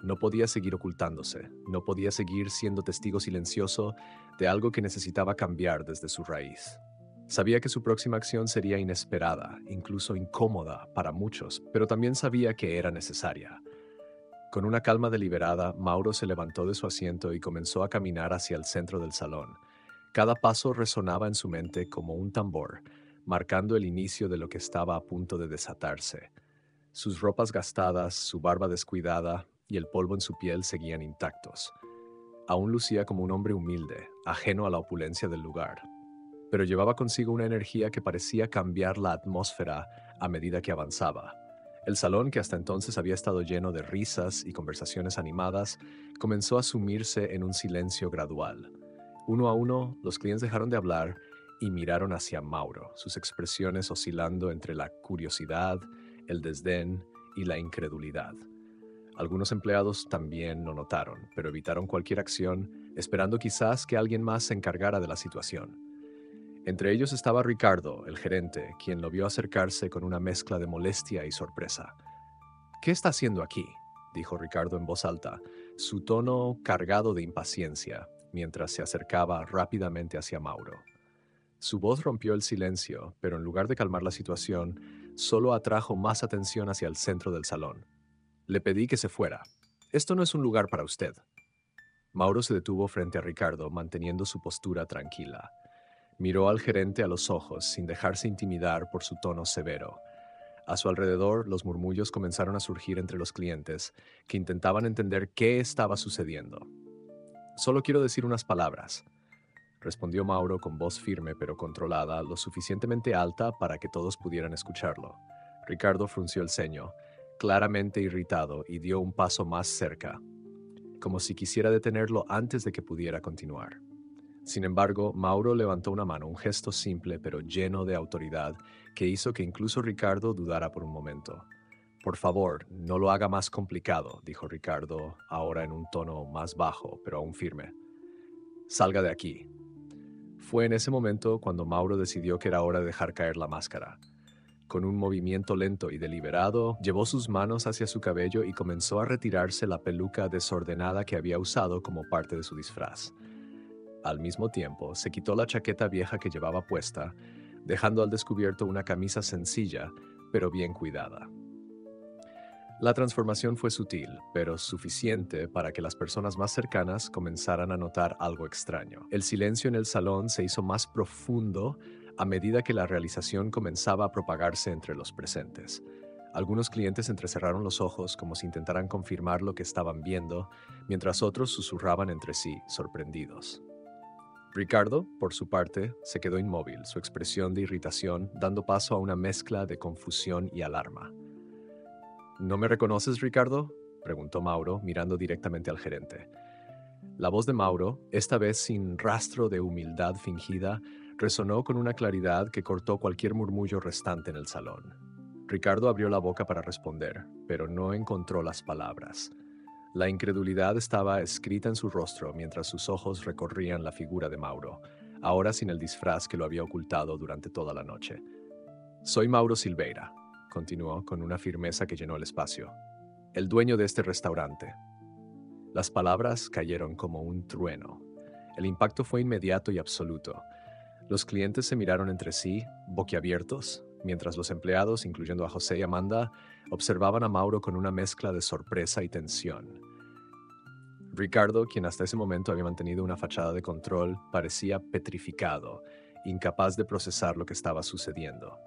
No podía seguir ocultándose, no podía seguir siendo testigo silencioso de algo que necesitaba cambiar desde su raíz. Sabía que su próxima acción sería inesperada, incluso incómoda para muchos, pero también sabía que era necesaria. Con una calma deliberada, Mauro se levantó de su asiento y comenzó a caminar hacia el centro del salón. Cada paso resonaba en su mente como un tambor, marcando el inicio de lo que estaba a punto de desatarse. Sus ropas gastadas, su barba descuidada y el polvo en su piel seguían intactos. Aún lucía como un hombre humilde, ajeno a la opulencia del lugar, pero llevaba consigo una energía que parecía cambiar la atmósfera a medida que avanzaba. El salón, que hasta entonces había estado lleno de risas y conversaciones animadas, comenzó a sumirse en un silencio gradual. Uno a uno, los clientes dejaron de hablar y miraron hacia Mauro, sus expresiones oscilando entre la curiosidad, el desdén y la incredulidad. Algunos empleados también lo notaron, pero evitaron cualquier acción, esperando quizás que alguien más se encargara de la situación. Entre ellos estaba Ricardo, el gerente, quien lo vio acercarse con una mezcla de molestia y sorpresa. «¿Qué está haciendo aquí?», dijo Ricardo en voz alta, su tono cargado de impaciencia, mientras se acercaba rápidamente hacia Mauro. Su voz rompió el silencio, pero en lugar de calmar la situación, solo atrajo más atención hacia el centro del salón. «Le pedí que se fuera. Esto no es un lugar para usted». Mauro se detuvo frente a Ricardo, manteniendo su postura tranquila. Miró al gerente a los ojos, sin dejarse intimidar por su tono severo. A su alrededor, los murmullos comenzaron a surgir entre los clientes, que intentaban entender qué estaba sucediendo. «Solo quiero decir unas palabras», respondió Mauro con voz firme pero controlada, lo suficientemente alta para que todos pudieran escucharlo. Ricardo frunció el ceño, claramente irritado, y dio un paso más cerca, como si quisiera detenerlo antes de que pudiera continuar. Sin embargo, Mauro levantó una mano, un gesto simple pero lleno de autoridad, que hizo que incluso Ricardo dudara por un momento. «Por favor, no lo haga más complicado», dijo Ricardo, ahora en un tono más bajo, pero aún firme. «Salga de aquí». Fue en ese momento cuando Mauro decidió que era hora de dejar caer la máscara. Con un movimiento lento y deliberado, llevó sus manos hacia su cabello y comenzó a retirarse la peluca desordenada que había usado como parte de su disfraz. Al mismo tiempo, se quitó la chaqueta vieja que llevaba puesta, dejando al descubierto una camisa sencilla, pero bien cuidada. La transformación fue sutil, pero suficiente para que las personas más cercanas comenzaran a notar algo extraño. El silencio en el salón se hizo más profundo a medida que la realización comenzaba a propagarse entre los presentes. Algunos clientes entrecerraron los ojos como si intentaran confirmar lo que estaban viendo, mientras otros susurraban entre sí, sorprendidos. Ricardo, por su parte, se quedó inmóvil, su expresión de irritación dando paso a una mezcla de confusión y alarma. ¿No me reconoces, Ricardo?, preguntó Mauro, mirando directamente al gerente. La voz de Mauro, esta vez sin rastro de humildad fingida, resonó con una claridad que cortó cualquier murmullo restante en el salón. Ricardo abrió la boca para responder, pero no encontró las palabras. La incredulidad estaba escrita en su rostro mientras sus ojos recorrían la figura de Mauro, ahora sin el disfraz que lo había ocultado durante toda la noche. «Soy Mauro Silveira», continuó con una firmeza que llenó el espacio, «el dueño de este restaurante». Las palabras cayeron como un trueno. El impacto fue inmediato y absoluto. Los clientes se miraron entre sí, boquiabiertos, mientras los empleados, incluyendo a José y Amanda, observaban a Mauro con una mezcla de sorpresa y tensión. Ricardo, quien hasta ese momento había mantenido una fachada de control, parecía petrificado, incapaz de procesar lo que estaba sucediendo.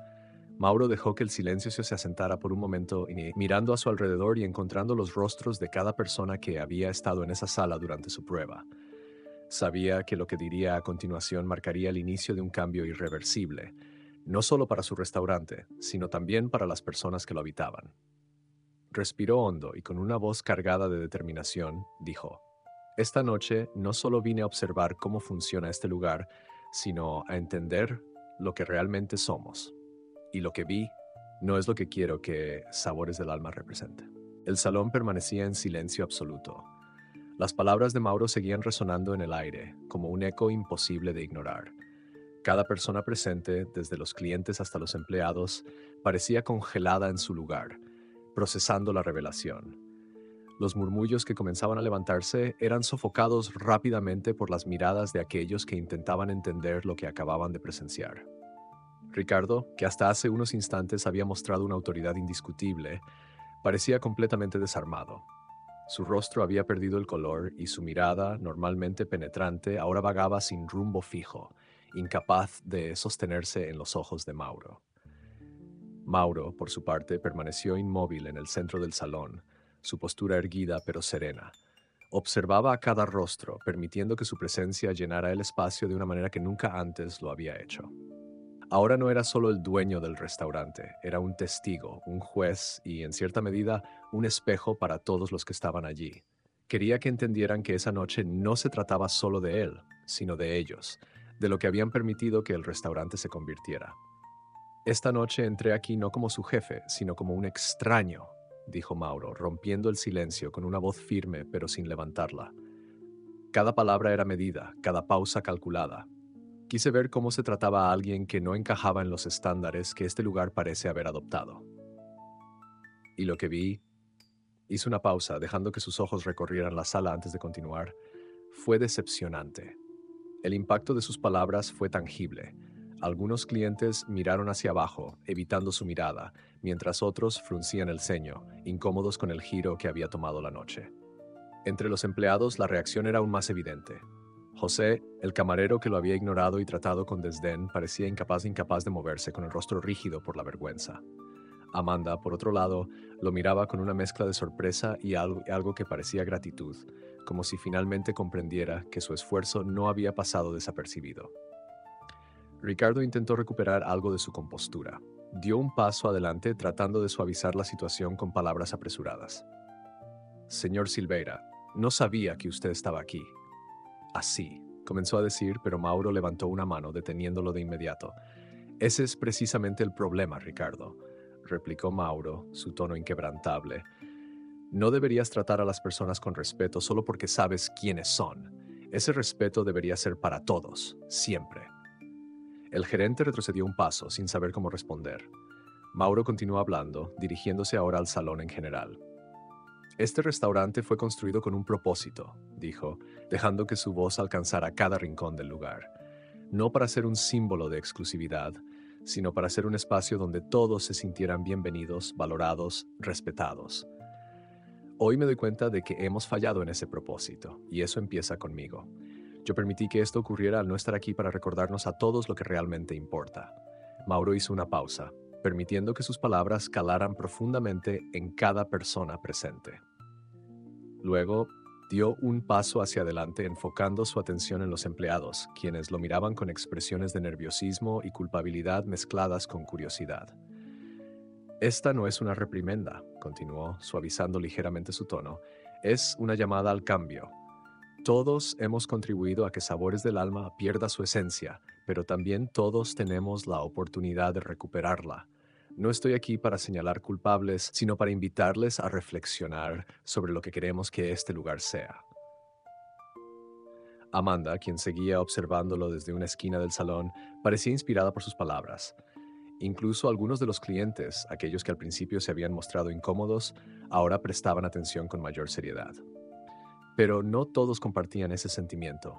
Mauro dejó que el silencio se asentara por un momento, mirando a su alrededor y encontrando los rostros de cada persona que había estado en esa sala durante su prueba. Sabía que lo que diría a continuación marcaría el inicio de un cambio irreversible, no solo para su restaurante, sino también para las personas que lo habitaban. Respiró hondo y con una voz cargada de determinación, dijo: «Esta noche no solo vine a observar cómo funciona este lugar, sino a entender lo que realmente somos. Y lo que vi no es lo que quiero que Sabores del Alma represente». El salón permanecía en silencio absoluto. Las palabras de Mauro seguían resonando en el aire, como un eco imposible de ignorar. Cada persona presente, desde los clientes hasta los empleados, parecía congelada en su lugar, procesando la revelación. Los murmullos que comenzaban a levantarse eran sofocados rápidamente por las miradas de aquellos que intentaban entender lo que acababan de presenciar. Ricardo, que hasta hace unos instantes había mostrado una autoridad indiscutible, parecía completamente desarmado. Su rostro había perdido el color y su mirada, normalmente penetrante, ahora vagaba sin rumbo fijo, incapaz de sostenerse en los ojos de Mauro. Mauro, por su parte, permaneció inmóvil en el centro del salón, su postura erguida pero serena. Observaba a cada rostro, permitiendo que su presencia llenara el espacio de una manera que nunca antes lo había hecho. Ahora no era solo el dueño del restaurante, era un testigo, un juez y, en cierta medida, un espejo para todos los que estaban allí. Quería que entendieran que esa noche no se trataba solo de él, sino de ellos, de lo que habían permitido que el restaurante se convirtiera. «Esta noche entré aquí no como su jefe, sino como un extraño», dijo Mauro, rompiendo el silencio con una voz firme pero sin levantarla. Cada palabra era medida, cada pausa calculada. Quise ver cómo se trataba a alguien que no encajaba en los estándares que este lugar parece haber adoptado. Y lo que vi, hizo una pausa, dejando que sus ojos recorrieran la sala antes de continuar, fue decepcionante. El impacto de sus palabras fue tangible. Algunos clientes miraron hacia abajo, evitando su mirada, mientras otros fruncían el ceño, incómodos con el giro que había tomado la noche. Entre los empleados, la reacción era aún más evidente. José, el camarero que lo había ignorado y tratado con desdén, parecía incapaz de moverse, con el rostro rígido por la vergüenza. Amanda, por otro lado, lo miraba con una mezcla de sorpresa y algo que parecía gratitud, como si finalmente comprendiera que su esfuerzo no había pasado desapercibido. Ricardo intentó recuperar algo de su compostura. Dio un paso adelante tratando de suavizar la situación con palabras apresuradas. «Señor Silveira, no sabía que usted estaba aquí». «Así», comenzó a decir, pero Mauro levantó una mano, deteniéndolo de inmediato. «Ese es precisamente el problema, Ricardo», replicó Mauro, su tono inquebrantable. «No deberías tratar a las personas con respeto solo porque sabes quiénes son. Ese respeto debería ser para todos, siempre». El gerente retrocedió un paso, sin saber cómo responder. Mauro continuó hablando, dirigiéndose ahora al salón en general. «Este restaurante fue construido con un propósito», dijo, dejando que su voz alcanzara cada rincón del lugar. «No para ser un símbolo de exclusividad, sino para ser un espacio donde todos se sintieran bienvenidos, valorados, respetados. Hoy me doy cuenta de que hemos fallado en ese propósito, y eso empieza conmigo. Yo permití que esto ocurriera al no estar aquí para recordarnos a todos lo que realmente importa». Mauro hizo una pausa, permitiendo que sus palabras calaran profundamente en cada persona presente. Luego, Dio un paso hacia adelante enfocando su atención en los empleados, quienes lo miraban con expresiones de nerviosismo y culpabilidad mezcladas con curiosidad. Esta no es una reprimenda, continuó, suavizando ligeramente su tono, es una llamada al cambio. Todos hemos contribuido a que Sabores del Alma pierda su esencia, pero también todos tenemos la oportunidad de recuperarla. No estoy aquí para señalar culpables, sino para invitarles a reflexionar sobre lo que queremos que este lugar sea. Amanda, quien seguía observándolo desde una esquina del salón, parecía inspirada por sus palabras. Incluso algunos de los clientes, aquellos que al principio se habían mostrado incómodos, ahora prestaban atención con mayor seriedad. Pero no todos compartían ese sentimiento.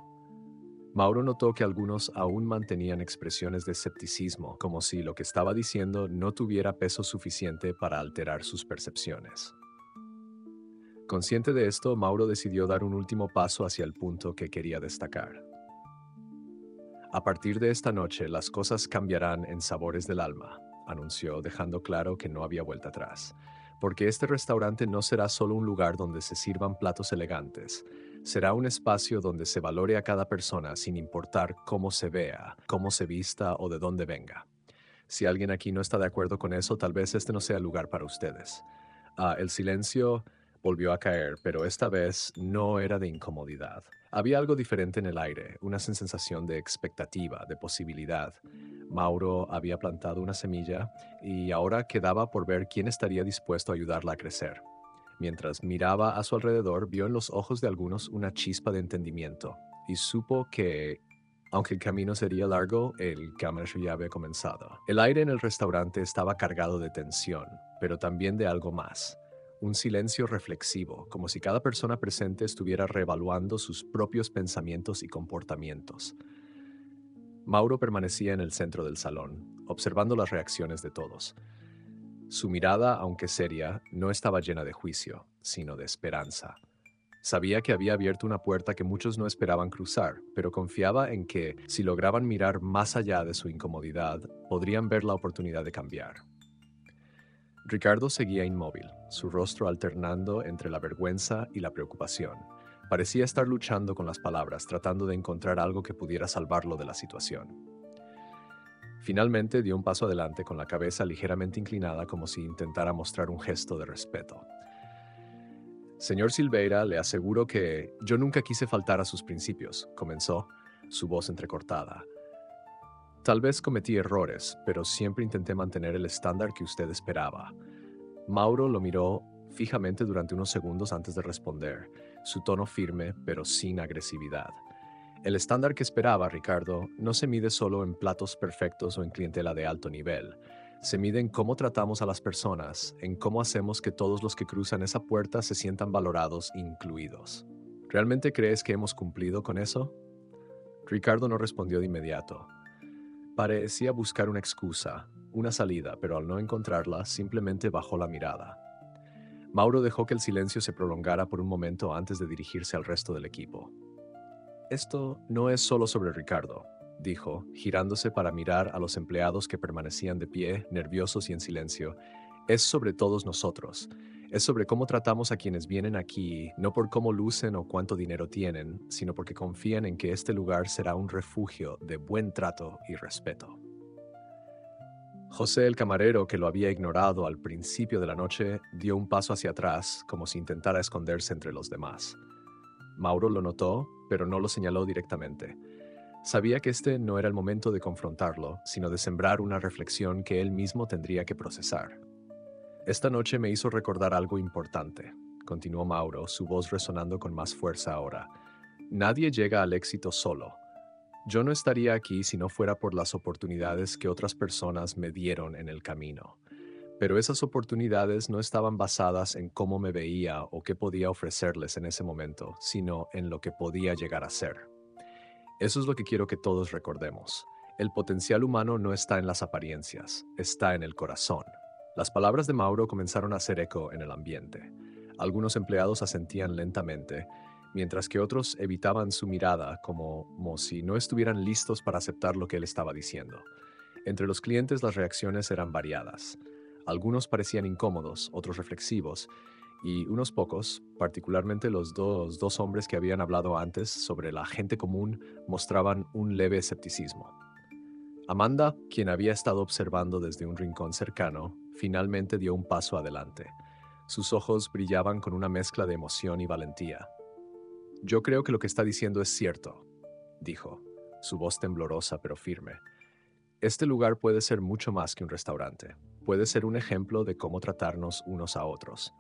Mauro notó que algunos aún mantenían expresiones de escepticismo, como si lo que estaba diciendo no tuviera peso suficiente para alterar sus percepciones. Consciente de esto, Mauro decidió dar un último paso hacia el punto que quería destacar. A partir de esta noche, las cosas cambiarán en Sabores del Alma, anunció, dejando claro que no había vuelta atrás, porque este restaurante no será solo un lugar donde se sirvan platos elegantes, será un espacio donde se valore a cada persona sin importar cómo se vea, cómo se vista o de dónde venga. Si alguien aquí no está de acuerdo con eso, tal vez este no sea el lugar para ustedes. El silencio volvió a caer, pero esta vez no era de incomodidad. Había algo diferente en el aire, una sensación de expectativa, de posibilidad. Mauro había plantado una semilla y ahora quedaba por ver quién estaría dispuesto a ayudarla a crecer. Mientras miraba a su alrededor, vio en los ojos de algunos una chispa de entendimiento y supo que, aunque el camino sería largo, el cambio ya había comenzado. El aire en el restaurante estaba cargado de tensión, pero también de algo más. Un silencio reflexivo, como si cada persona presente estuviera reevaluando sus propios pensamientos y comportamientos. Mauro permanecía en el centro del salón, observando las reacciones de todos. Su mirada, aunque seria, no estaba llena de juicio, sino de esperanza. Sabía que había abierto una puerta que muchos no esperaban cruzar, pero confiaba en que, si lograban mirar más allá de su incomodidad, podrían ver la oportunidad de cambiar. Ricardo seguía inmóvil, su rostro alternando entre la vergüenza y la preocupación. Parecía estar luchando con las palabras, tratando de encontrar algo que pudiera salvarlo de la situación. Finalmente dio un paso adelante con la cabeza ligeramente inclinada como si intentara mostrar un gesto de respeto. Señor Silveira, le aseguro que yo nunca quise faltar a sus principios, comenzó, su voz entrecortada. Tal vez cometí errores, pero siempre intenté mantener el estándar que usted esperaba. Mauro lo miró fijamente durante unos segundos antes de responder, su tono firme pero sin agresividad. El estándar que esperaba, Ricardo, no se mide solo en platos perfectos o en clientela de alto nivel. Se mide en cómo tratamos a las personas, en cómo hacemos que todos los que cruzan esa puerta se sientan valorados e incluidos. ¿Realmente crees que hemos cumplido con eso? Ricardo no respondió de inmediato. Parecía buscar una excusa, una salida, pero al no encontrarla, simplemente bajó la mirada. Mauro dejó que el silencio se prolongara por un momento antes de dirigirse al resto del equipo. Esto no es solo sobre Ricardo, dijo, girándose para mirar a los empleados que permanecían de pie, nerviosos y en silencio. Es sobre todos nosotros. Es sobre cómo tratamos a quienes vienen aquí, no por cómo lucen o cuánto dinero tienen, sino porque confían en que este lugar será un refugio de buen trato y respeto. José, el camarero, que lo había ignorado al principio de la noche, dio un paso hacia atrás, como si intentara esconderse entre los demás. Mauro lo notó, pero no lo señaló directamente. Sabía que este no era el momento de confrontarlo, sino de sembrar una reflexión que él mismo tendría que procesar. Esta noche me hizo recordar algo importante, continuó Mauro, su voz resonando con más fuerza ahora. Nadie llega al éxito solo. Yo no estaría aquí si no fuera por las oportunidades que otras personas me dieron en el camino. Pero esas oportunidades no estaban basadas en cómo me veía o qué podía ofrecerles en ese momento, sino en lo que podía llegar a ser. Eso es lo que quiero que todos recordemos. El potencial humano no está en las apariencias, está en el corazón. Las palabras de Mauro comenzaron a hacer eco en el ambiente. Algunos empleados asentían lentamente, mientras que otros evitaban su mirada como si no estuvieran listos para aceptar lo que él estaba diciendo. Entre los clientes las reacciones eran variadas. Algunos parecían incómodos, otros reflexivos, y unos pocos, particularmente los dos hombres que habían hablado antes sobre la gente común, mostraban un leve escepticismo. Amanda, quien había estado observando desde un rincón cercano, finalmente dio un paso adelante. Sus ojos brillaban con una mezcla de emoción y valentía. «Yo creo que lo que está diciendo es cierto», dijo, su voz temblorosa pero firme. «Este lugar puede ser mucho más que un restaurante. Puede ser un ejemplo de cómo tratarnos unos a otros.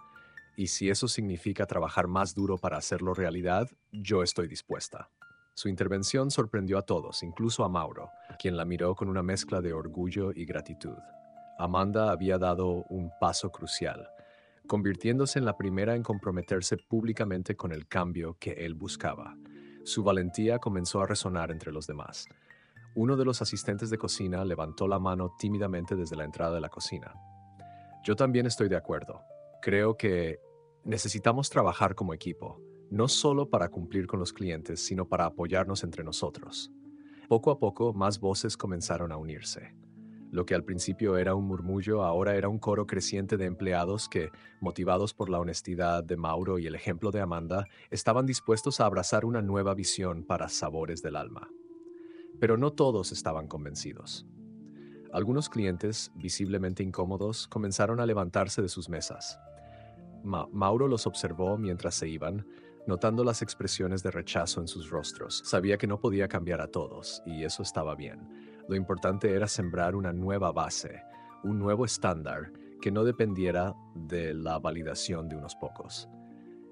Y si eso significa trabajar más duro para hacerlo realidad, yo estoy dispuesta». Su intervención sorprendió a todos, incluso a Mauro, quien la miró con una mezcla de orgullo y gratitud. Amanda había dado un paso crucial, convirtiéndose en la primera en comprometerse públicamente con el cambio que él buscaba. Su valentía comenzó a resonar entre los demás. Uno de los asistentes de cocina levantó la mano tímidamente desde la entrada de la cocina. «Yo también estoy de acuerdo. Creo que necesitamos trabajar como equipo, no solo para cumplir con los clientes, sino para apoyarnos entre nosotros». Poco a poco, más voces comenzaron a unirse. Lo que al principio era un murmullo, ahora era un coro creciente de empleados que, motivados por la honestidad de Mauro y el ejemplo de Amanda, estaban dispuestos a abrazar una nueva visión para Sabores del Alma. Pero no todos estaban convencidos. Algunos clientes, visiblemente incómodos, comenzaron a levantarse de sus mesas. Mauro los observó mientras se iban, notando las expresiones de rechazo en sus rostros. Sabía que no podía cambiar a todos, y eso estaba bien. Lo importante era sembrar una nueva base, un nuevo estándar que no dependiera de la validación de unos pocos.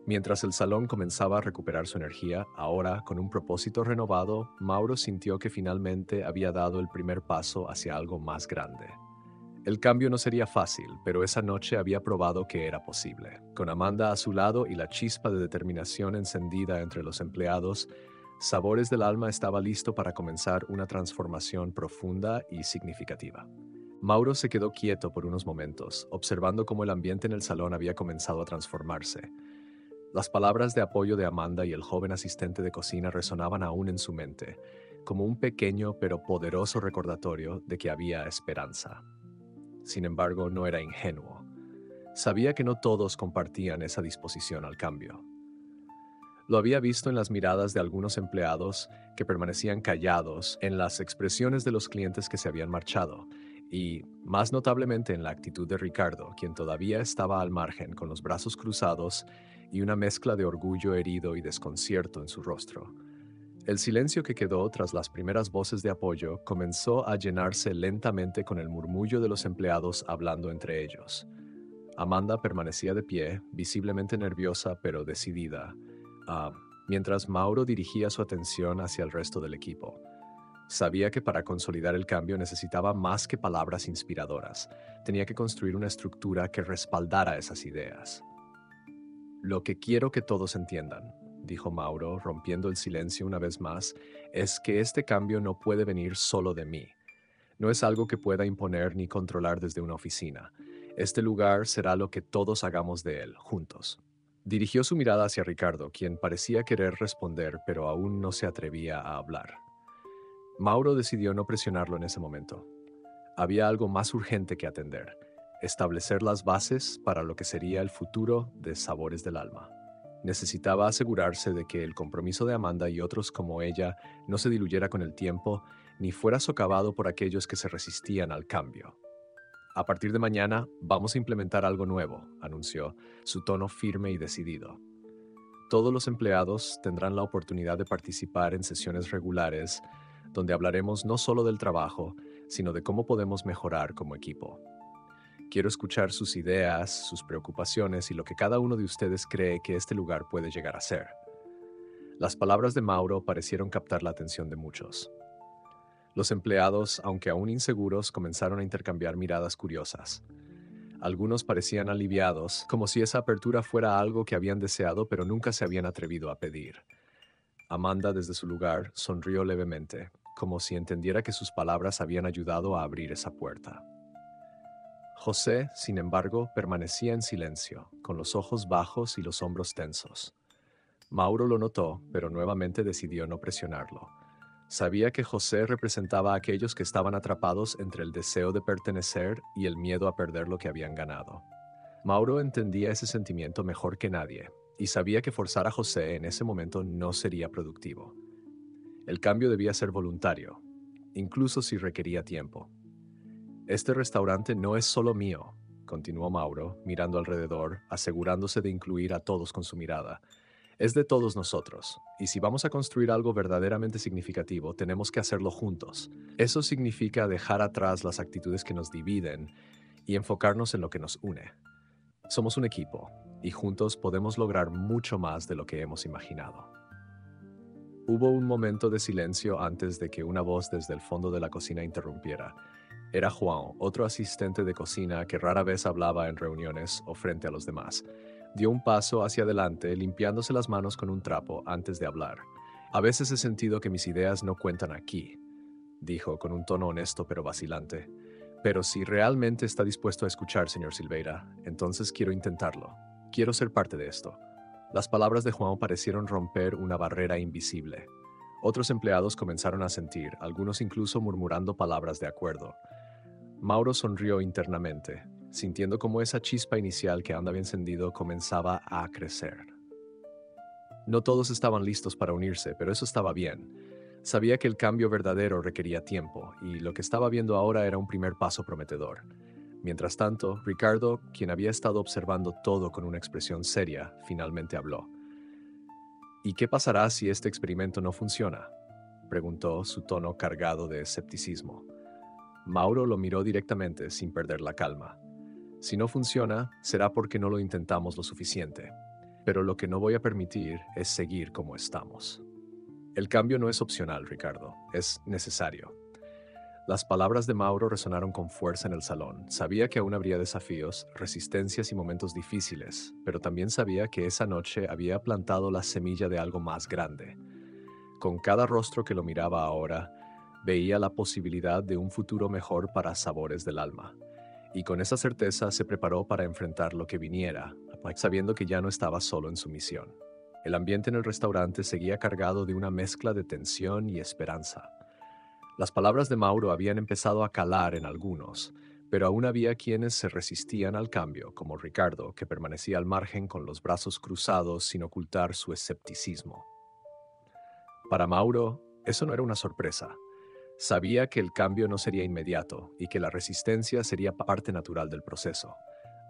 Mientras el salón comenzaba a recuperar su energía, ahora, con un propósito renovado, Mauro sintió que finalmente había dado el primer paso hacia algo más grande. El cambio no sería fácil, pero esa noche había probado que era posible. Con Amanda a su lado y la chispa de determinación encendida entre los empleados, Sabores del Alma estaba listo para comenzar una transformación profunda y significativa. Mauro se quedó quieto por unos momentos, observando cómo el ambiente en el salón había comenzado a transformarse. Las palabras de apoyo de Amanda y el joven asistente de cocina resonaban aún en su mente, como un pequeño pero poderoso recordatorio de que había esperanza. Sin embargo, no era ingenuo. Sabía que no todos compartían esa disposición al cambio. Lo había visto en las miradas de algunos empleados que permanecían callados, en las expresiones de los clientes que se habían marchado, y, más notablemente, en la actitud de Ricardo, quien todavía estaba al margen con los brazos cruzados y una mezcla de orgullo herido y desconcierto en su rostro. El silencio que quedó tras las primeras voces de apoyo comenzó a llenarse lentamente con el murmullo de los empleados hablando entre ellos. Amanda permanecía de pie, visiblemente nerviosa pero decidida, mientras Mauro dirigía su atención hacia el resto del equipo. Sabía que para consolidar el cambio necesitaba más que palabras inspiradoras. Tenía que construir una estructura que respaldara esas ideas. «Lo que quiero que todos entiendan», dijo Mauro, rompiendo el silencio una vez más, «es que este cambio no puede venir solo de mí. No es algo que pueda imponer ni controlar desde una oficina. Este lugar será lo que todos hagamos de él, juntos». Dirigió su mirada hacia Ricardo, quien parecía querer responder, pero aún no se atrevía a hablar. Mauro decidió no presionarlo en ese momento. Había algo más urgente que atender: establecer las bases para lo que sería el futuro de Sabores del Alma. Necesitaba asegurarse de que el compromiso de Amanda y otros como ella no se diluyera con el tiempo ni fuera socavado por aquellos que se resistían al cambio. «A partir de mañana vamos a implementar algo nuevo», anunció, su tono firme y decidido. «Todos los empleados tendrán la oportunidad de participar en sesiones regulares donde hablaremos no solo del trabajo, sino de cómo podemos mejorar como equipo. Quiero escuchar sus ideas, sus preocupaciones y lo que cada uno de ustedes cree que este lugar puede llegar a ser». Las palabras de Mauro parecieron captar la atención de muchos. Los empleados, aunque aún inseguros, comenzaron a intercambiar miradas curiosas. Algunos parecían aliviados, como si esa apertura fuera algo que habían deseado pero nunca se habían atrevido a pedir. Amanda, desde su lugar, sonrió levemente, como si entendiera que sus palabras habían ayudado a abrir esa puerta. José, sin embargo, permanecía en silencio, con los ojos bajos y los hombros tensos. Mauro lo notó, pero nuevamente decidió no presionarlo. Sabía que José representaba a aquellos que estaban atrapados entre el deseo de pertenecer y el miedo a perder lo que habían ganado. Mauro entendía ese sentimiento mejor que nadie y sabía que forzar a José en ese momento no sería productivo. El cambio debía ser voluntario, incluso si requería tiempo. Este restaurante no es solo mío, continuó Mauro, mirando alrededor, asegurándose de incluir a todos con su mirada. Es de todos nosotros, y si vamos a construir algo verdaderamente significativo, tenemos que hacerlo juntos. Eso significa dejar atrás las actitudes que nos dividen y enfocarnos en lo que nos une. Somos un equipo, y juntos podemos lograr mucho más de lo que hemos imaginado. Hubo un momento de silencio antes de que una voz desde el fondo de la cocina interrumpiera. Era Juan, otro asistente de cocina que rara vez hablaba en reuniones o frente a los demás. Dio un paso hacia adelante, limpiándose las manos con un trapo antes de hablar. A veces he sentido que mis ideas no cuentan aquí, dijo con un tono honesto pero vacilante. Pero si realmente está dispuesto a escuchar, señor Silveira, entonces quiero intentarlo. Quiero ser parte de esto. Las palabras de Juan parecieron romper una barrera invisible. Otros empleados comenzaron a sentir, algunos incluso murmurando palabras de acuerdo. Mauro sonrió internamente, sintiendo cómo esa chispa inicial que andaba encendido comenzaba a crecer. No todos estaban listos para unirse, pero eso estaba bien. Sabía que el cambio verdadero requería tiempo, y lo que estaba viendo ahora era un primer paso prometedor. Mientras tanto, Ricardo, quien había estado observando todo con una expresión seria, finalmente habló. ¿Y qué pasará si este experimento no funciona?, preguntó, su tono cargado de escepticismo. Mauro lo miró directamente sin perder la calma. Si no funciona, será porque no lo intentamos lo suficiente. Pero lo que no voy a permitir es seguir como estamos. El cambio no es opcional, Ricardo, es necesario. Las palabras de Mauro resonaron con fuerza en el salón. Sabía que aún habría desafíos, resistencias y momentos difíciles, pero también sabía que esa noche había plantado la semilla de algo más grande. Con cada rostro que lo miraba ahora, veía la posibilidad de un futuro mejor para Sabores del Alma. Y con esa certeza se preparó para enfrentar lo que viniera, sabiendo que ya no estaba solo en su misión. El ambiente en el restaurante seguía cargado de una mezcla de tensión y esperanza. Las palabras de Mauro habían empezado a calar en algunos, pero aún había quienes se resistían al cambio, como Ricardo, que permanecía al margen con los brazos cruzados sin ocultar su escepticismo. Para Mauro, eso no era una sorpresa. Sabía que el cambio no sería inmediato y que la resistencia sería parte natural del proceso.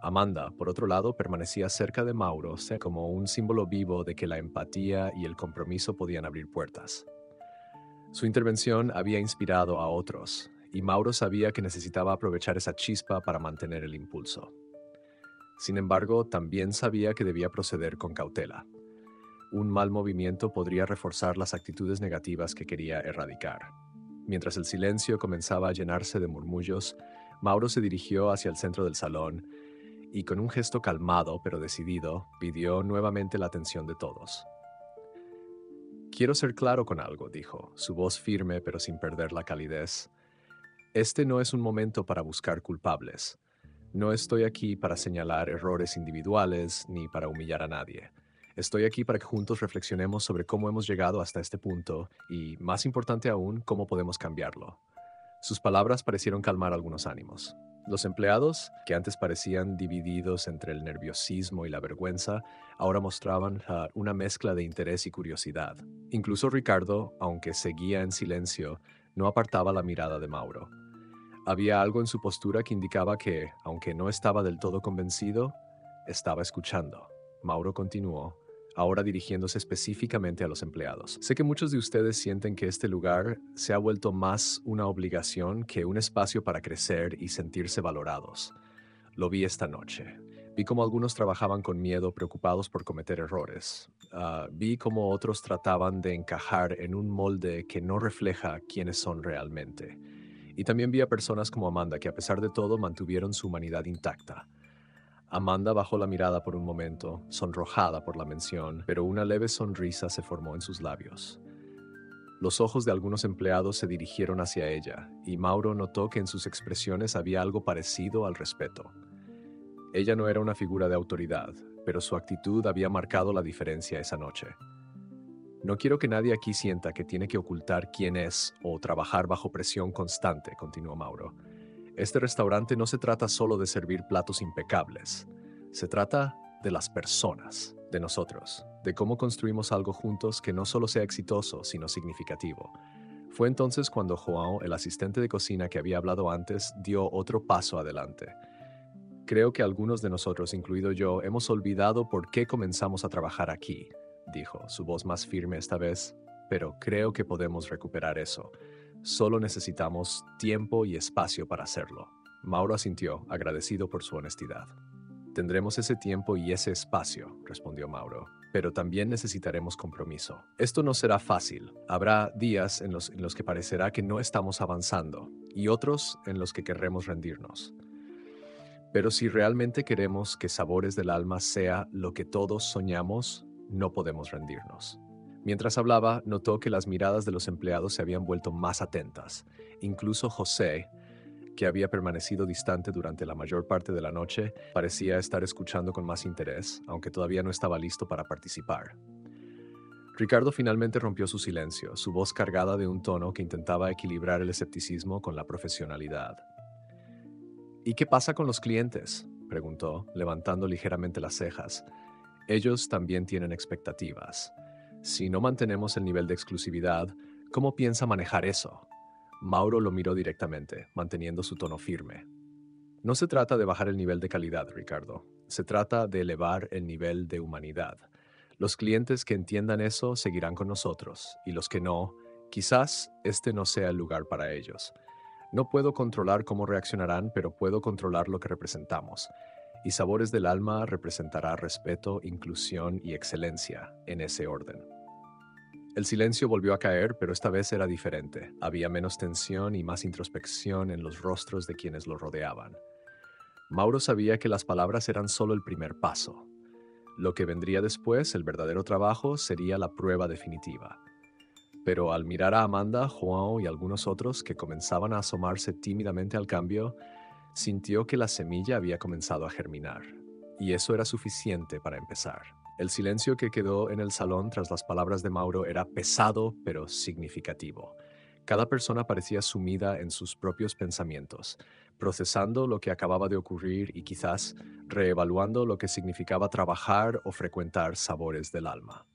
Amanda, por otro lado, permanecía cerca de Mauro como un símbolo vivo de que la empatía y el compromiso podían abrir puertas. Su intervención había inspirado a otros, y Mauro sabía que necesitaba aprovechar esa chispa para mantener el impulso. Sin embargo, también sabía que debía proceder con cautela. Un mal movimiento podría reforzar las actitudes negativas que quería erradicar. Mientras el silencio comenzaba a llenarse de murmullos, Mauro se dirigió hacia el centro del salón y, con un gesto calmado pero decidido, pidió nuevamente la atención de todos. «Quiero ser claro con algo», dijo, su voz firme pero sin perder la calidez. «Este no es un momento para buscar culpables. No estoy aquí para señalar errores individuales ni para humillar a nadie. Estoy aquí para que juntos reflexionemos sobre cómo hemos llegado hasta este punto y, más importante aún, cómo podemos cambiarlo». Sus palabras parecieron calmar algunos ánimos. Los empleados, que antes parecían divididos entre el nerviosismo y la vergüenza, ahora mostraban una mezcla de interés y curiosidad. Incluso Ricardo, aunque seguía en silencio, no apartaba la mirada de Mauro. Había algo en su postura que indicaba que, aunque no estaba del todo convencido, estaba escuchando. Mauro continuó, ahora dirigiéndose específicamente a los empleados. Sé que muchos de ustedes sienten que este lugar se ha vuelto más una obligación que un espacio para crecer y sentirse valorados. Lo vi esta noche. Vi cómo algunos trabajaban con miedo, preocupados por cometer errores. Vi cómo otros trataban de encajar en un molde que no refleja quiénes son realmente. Y también vi a personas como Amanda que, a pesar de todo, mantuvieron su humanidad intacta. Amanda bajó la mirada por un momento, sonrojada por la mención, pero una leve sonrisa se formó en sus labios. Los ojos de algunos empleados se dirigieron hacia ella, y Mauro notó que en sus expresiones había algo parecido al respeto. Ella no era una figura de autoridad, pero su actitud había marcado la diferencia esa noche. «No quiero que nadie aquí sienta que tiene que ocultar quién es o trabajar bajo presión constante», continuó Mauro. «Este restaurante no se trata solo de servir platos impecables. Se trata de las personas, de nosotros, de cómo construimos algo juntos que no solo sea exitoso, sino significativo. Fue entonces cuando João, el asistente de cocina que había hablado antes, dio otro paso adelante. Creo que algunos de nosotros, incluido yo, hemos olvidado por qué comenzamos a trabajar aquí, dijo, su voz más firme esta vez, pero creo que podemos recuperar eso. Solo necesitamos tiempo y espacio para hacerlo. Mauro asintió, agradecido por su honestidad. Tendremos ese tiempo y ese espacio, respondió Mauro, pero también necesitaremos compromiso. Esto no será fácil. Habrá días en los que parecerá que no estamos avanzando y otros en los que querremos rendirnos. Pero si realmente queremos que Sabores del Alma sea lo que todos soñamos, no podemos rendirnos. Mientras hablaba, notó que las miradas de los empleados se habían vuelto más atentas. Incluso José, que había permanecido distante durante la mayor parte de la noche, parecía estar escuchando con más interés, aunque todavía no estaba listo para participar. Ricardo finalmente rompió su silencio, su voz cargada de un tono que intentaba equilibrar el escepticismo con la profesionalidad. ¿Y qué pasa con los clientes?, preguntó, levantando ligeramente las cejas. Ellos también tienen expectativas. Si no mantenemos el nivel de exclusividad, ¿cómo piensa manejar eso? Mauro lo miró directamente, manteniendo su tono firme. No se trata de bajar el nivel de calidad, Ricardo. Se trata de elevar el nivel de humanidad. Los clientes que entiendan eso seguirán con nosotros, y los que no, quizás este no sea el lugar para ellos. No puedo controlar cómo reaccionarán, pero puedo controlar lo que representamos. Y Sabores del Alma representará respeto, inclusión y excelencia, en ese orden. El silencio volvió a caer, pero esta vez era diferente. Había menos tensión y más introspección en los rostros de quienes lo rodeaban. Mauro sabía que las palabras eran solo el primer paso. Lo que vendría después, el verdadero trabajo, sería la prueba definitiva. Pero al mirar a Amanda, João y algunos otros que comenzaban a asomarse tímidamente al cambio, sintió que la semilla había comenzado a germinar. Y eso era suficiente para empezar. El silencio que quedó en el salón tras las palabras de Mauro era pesado pero significativo. Cada persona parecía sumida en sus propios pensamientos, procesando lo que acababa de ocurrir y quizás reevaluando lo que significaba trabajar o frecuentar Sabores del Alma.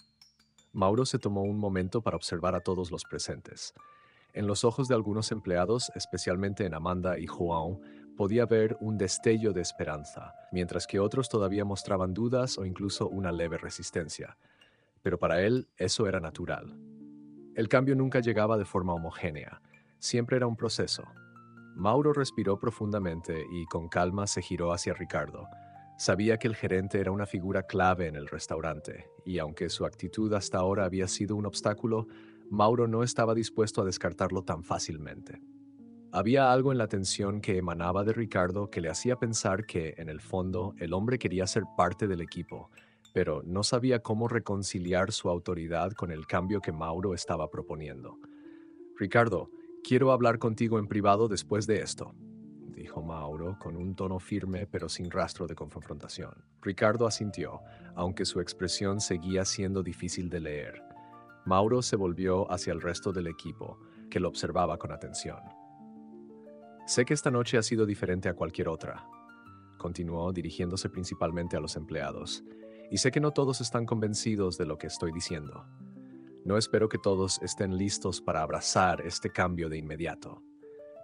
Mauro se tomó un momento para observar a todos los presentes. En los ojos de algunos empleados, especialmente en Amanda y João, podía ver un destello de esperanza, mientras que otros todavía mostraban dudas o incluso una leve resistencia. Pero para él eso era natural. El cambio nunca llegaba de forma homogénea, siempre era un proceso. Mauro respiró profundamente y con calma se giró hacia Ricardo. Sabía que el gerente era una figura clave en el restaurante, y aunque su actitud hasta ahora había sido un obstáculo, Mauro no estaba dispuesto a descartarlo tan fácilmente. Había algo en la tensión que emanaba de Ricardo que le hacía pensar que, en el fondo, el hombre quería ser parte del equipo, pero no sabía cómo reconciliar su autoridad con el cambio que Mauro estaba proponiendo. «Ricardo, quiero hablar contigo en privado después de esto», dijo Mauro con un tono firme pero sin rastro de confrontación. Ricardo asintió, aunque su expresión seguía siendo difícil de leer. Mauro se volvió hacia el resto del equipo, que lo observaba con atención. «Sé que esta noche ha sido diferente a cualquier otra», continuó dirigiéndose principalmente a los empleados, «y sé que no todos están convencidos de lo que estoy diciendo. No espero que todos estén listos para abrazar este cambio de inmediato.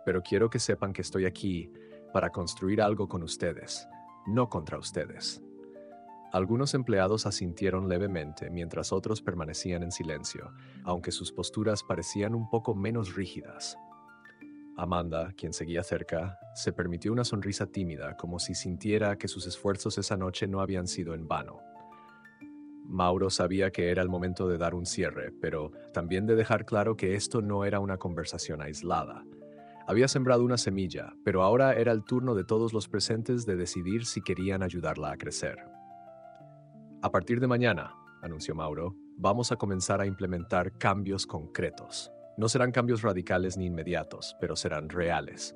Pero quiero que sepan que estoy aquí para construir algo con ustedes, no contra ustedes». Algunos empleados asintieron levemente mientras otros permanecían en silencio, aunque sus posturas parecían un poco menos rígidas. Amanda, quien seguía cerca, se permitió una sonrisa tímida, como si sintiera que sus esfuerzos esa noche no habían sido en vano. Mauro sabía que era el momento de dar un cierre, pero también de dejar claro que esto no era una conversación aislada. Había sembrado una semilla, pero ahora era el turno de todos los presentes de decidir si querían ayudarla a crecer. «A partir de mañana», anunció Mauro, «vamos a comenzar a implementar cambios concretos. No serán cambios radicales ni inmediatos, pero serán reales.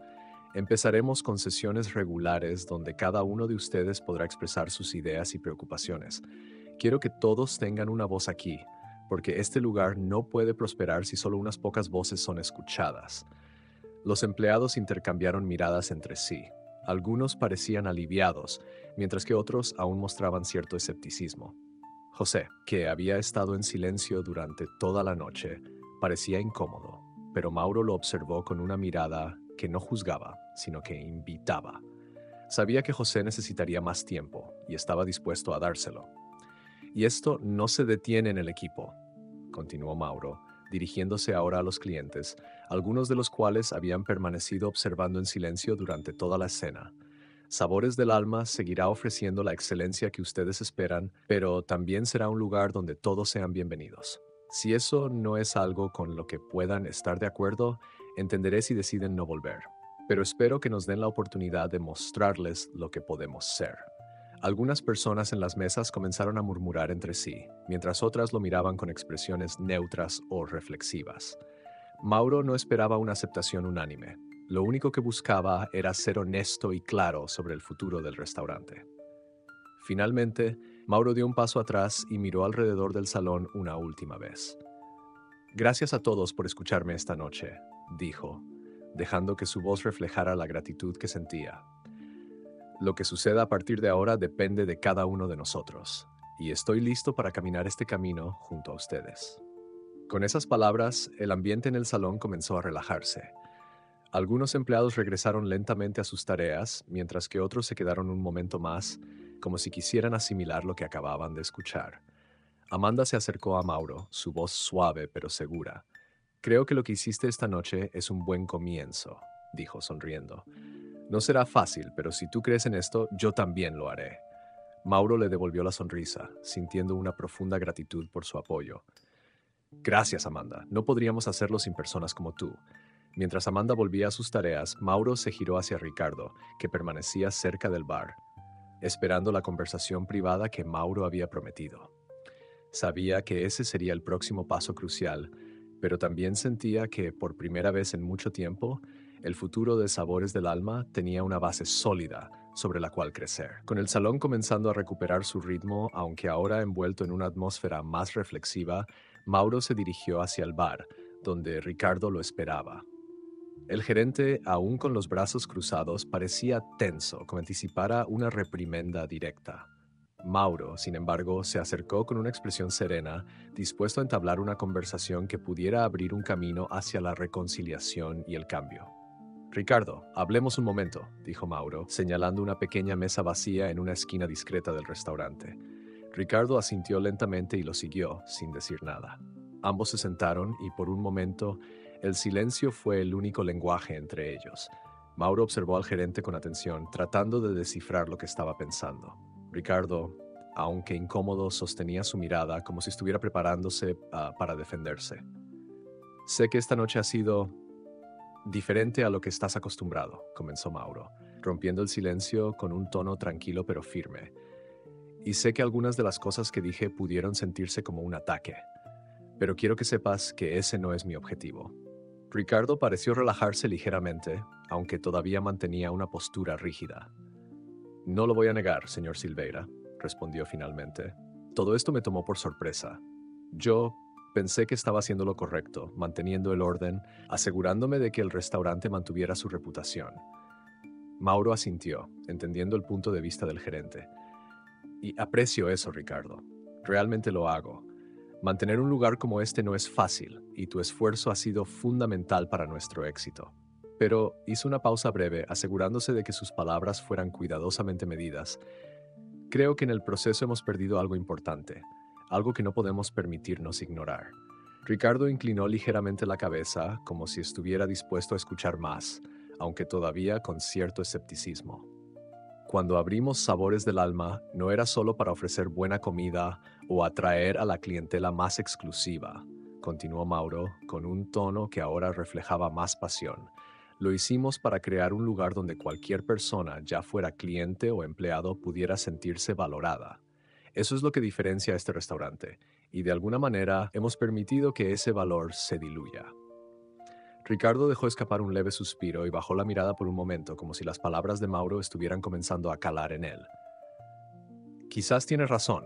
Empezaremos con sesiones regulares donde cada uno de ustedes podrá expresar sus ideas y preocupaciones. Quiero que todos tengan una voz aquí, porque este lugar no puede prosperar si solo unas pocas voces son escuchadas». Los empleados intercambiaron miradas entre sí. Algunos parecían aliviados, mientras que otros aún mostraban cierto escepticismo. José, que había estado en silencio durante toda la noche, parecía incómodo, pero Mauro lo observó con una mirada que no juzgaba, sino que invitaba. Sabía que José necesitaría más tiempo y estaba dispuesto a dárselo. Y esto no se detiene en el equipo, continuó Mauro, dirigiéndose ahora a los clientes, algunos de los cuales habían permanecido observando en silencio durante toda la escena. Sabores del Alma seguirá ofreciendo la excelencia que ustedes esperan, pero también será un lugar donde todos sean bienvenidos. Si eso no es algo con lo que puedan estar de acuerdo, entenderé si deciden no volver. Pero espero que nos den la oportunidad de mostrarles lo que podemos ser. Algunas personas en las mesas comenzaron a murmurar entre sí, mientras otras lo miraban con expresiones neutras o reflexivas. Mauro no esperaba una aceptación unánime. Lo único que buscaba era ser honesto y claro sobre el futuro del restaurante. Finalmente, Mauro dio un paso atrás y miró alrededor del salón una última vez. Gracias a todos por escucharme esta noche, dijo, dejando que su voz reflejara la gratitud que sentía. Lo que suceda a partir de ahora depende de cada uno de nosotros, y estoy listo para caminar este camino junto a ustedes. Con esas palabras, el ambiente en el salón comenzó a relajarse. Algunos empleados regresaron lentamente a sus tareas, mientras que otros se quedaron un momento más, como si quisieran asimilar lo que acababan de escuchar. Amanda se acercó a Mauro, su voz suave pero segura. Creo que lo que hiciste esta noche es un buen comienzo, dijo sonriendo. No será fácil, pero si tú crees en esto, yo también lo haré. Mauro le devolvió la sonrisa, sintiendo una profunda gratitud por su apoyo. Gracias, Amanda. No podríamos hacerlo sin personas como tú. Mientras Amanda volvía a sus tareas, Mauro se giró hacia Ricardo, que permanecía cerca del bar, esperando la conversación privada que Mauro había prometido. Sabía que ese sería el próximo paso crucial, pero también sentía que, por primera vez en mucho tiempo, el futuro de Sabores del Alma tenía una base sólida sobre la cual crecer. Con el salón comenzando a recuperar su ritmo, aunque ahora envuelto en una atmósfera más reflexiva, Mauro se dirigió hacia el bar, donde Ricardo lo esperaba. El gerente, aún con los brazos cruzados, parecía tenso, como anticipara una reprimenda directa. Mauro, sin embargo, se acercó con una expresión serena, dispuesto a entablar una conversación que pudiera abrir un camino hacia la reconciliación y el cambio. Ricardo, hablemos un momento, dijo Mauro, señalando una pequeña mesa vacía en una esquina discreta del restaurante. Ricardo asintió lentamente y lo siguió, sin decir nada. Ambos se sentaron y por un momento el silencio fue el único lenguaje entre ellos. Mauro observó al gerente con atención, tratando de descifrar lo que estaba pensando. Ricardo, aunque incómodo, sostenía su mirada como si estuviera preparándose para defenderse. Sé que esta noche ha sido diferente a lo que estás acostumbrado, comenzó Mauro, rompiendo el silencio con un tono tranquilo pero firme. Y sé que algunas de las cosas que dije pudieron sentirse como un ataque, pero quiero que sepas que ese no es mi objetivo. Ricardo pareció relajarse ligeramente, aunque todavía mantenía una postura rígida. No lo voy a negar, señor Silveira, respondió finalmente. Todo esto me tomó por sorpresa. Yo pensé que estaba haciendo lo correcto, manteniendo el orden, asegurándome de que el restaurante mantuviera su reputación. Mauro asintió, entendiendo el punto de vista del gerente. Y aprecio eso, Ricardo. Realmente lo hago. Mantener un lugar como este no es fácil, y tu esfuerzo ha sido fundamental para nuestro éxito. Pero hizo una pausa breve, asegurándose de que sus palabras fueran cuidadosamente medidas. Creo que en el proceso hemos perdido algo importante, algo que no podemos permitirnos ignorar. Ricardo inclinó ligeramente la cabeza, como si estuviera dispuesto a escuchar más, aunque todavía con cierto escepticismo. Cuando abrimos Sabores del Alma, no era solo para ofrecer buena comida o atraer a la clientela más exclusiva, continuó Mauro, con un tono que ahora reflejaba más pasión. Lo hicimos para crear un lugar donde cualquier persona, ya fuera cliente o empleado, pudiera sentirse valorada. Eso es lo que diferencia a este restaurante, y de alguna manera hemos permitido que ese valor se diluya. Ricardo dejó escapar un leve suspiro y bajó la mirada por un momento, como si las palabras de Mauro estuvieran comenzando a calar en él. Quizás tienes razón,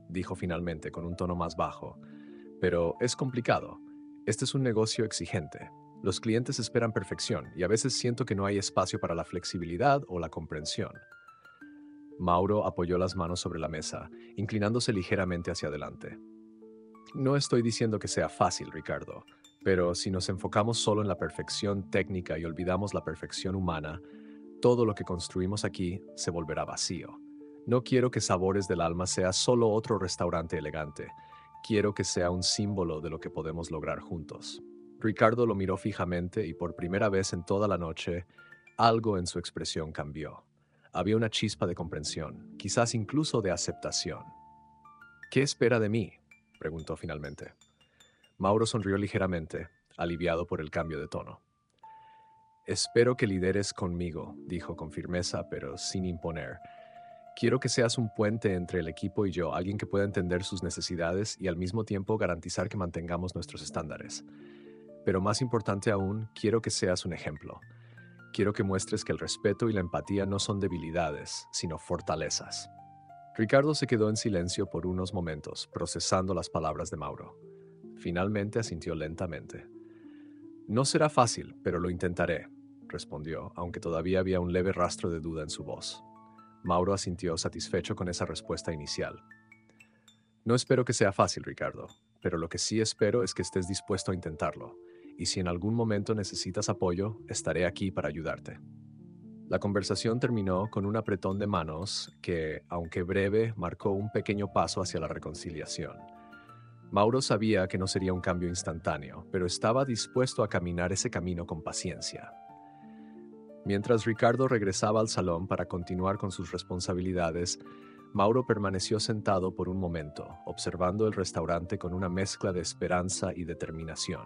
dijo finalmente con un tono más bajo, pero es complicado. Este es un negocio exigente. Los clientes esperan perfección y a veces siento que no hay espacio para la flexibilidad o la comprensión. Mauro apoyó las manos sobre la mesa, inclinándose ligeramente hacia adelante. No estoy diciendo que sea fácil, Ricardo, pero si nos enfocamos solo en la perfección técnica y olvidamos la perfección humana, todo lo que construimos aquí se volverá vacío. No quiero que Sabores del Alma sea solo otro restaurante elegante. Quiero que sea un símbolo de lo que podemos lograr juntos. Ricardo lo miró fijamente y por primera vez en toda la noche, algo en su expresión cambió. Había una chispa de comprensión, quizás incluso de aceptación. ¿Qué espera de mí?, preguntó finalmente. Mauro sonrió ligeramente, aliviado por el cambio de tono. Espero que lideres conmigo, dijo con firmeza, pero sin imponer. Quiero que seas un puente entre el equipo y yo, alguien que pueda entender sus necesidades y al mismo tiempo garantizar que mantengamos nuestros estándares. Pero más importante aún, quiero que seas un ejemplo. Quiero que muestres que el respeto y la empatía no son debilidades, sino fortalezas. Ricardo se quedó en silencio por unos momentos, procesando las palabras de Mauro. Finalmente asintió lentamente. No será fácil, pero lo intentaré, respondió, aunque todavía había un leve rastro de duda en su voz. Mauro asintió satisfecho con esa respuesta inicial. No espero que sea fácil, Ricardo, pero lo que sí espero es que estés dispuesto a intentarlo, y si en algún momento necesitas apoyo, estaré aquí para ayudarte. La conversación terminó con un apretón de manos que, aunque breve, marcó un pequeño paso hacia la reconciliación. Mauro sabía que no sería un cambio instantáneo, pero estaba dispuesto a caminar ese camino con paciencia. Mientras Ricardo regresaba al salón para continuar con sus responsabilidades, Mauro permaneció sentado por un momento, observando el restaurante con una mezcla de esperanza y determinación.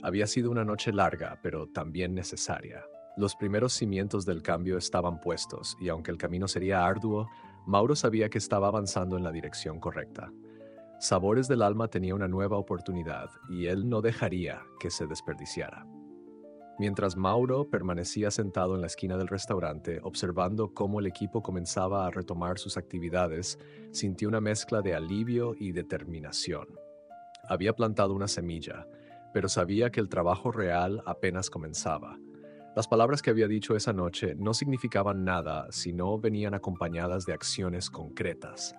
Había sido una noche larga, pero también necesaria. Los primeros cimientos del cambio estaban puestos, y aunque el camino sería arduo, Mauro sabía que estaba avanzando en la dirección correcta. Sabores del Alma tenía una nueva oportunidad, y él no dejaría que se desperdiciara. Mientras Mauro permanecía sentado en la esquina del restaurante, observando cómo el equipo comenzaba a retomar sus actividades, sintió una mezcla de alivio y determinación. Había plantado una semilla, pero sabía que el trabajo real apenas comenzaba. Las palabras que había dicho esa noche no significaban nada si no venían acompañadas de acciones concretas.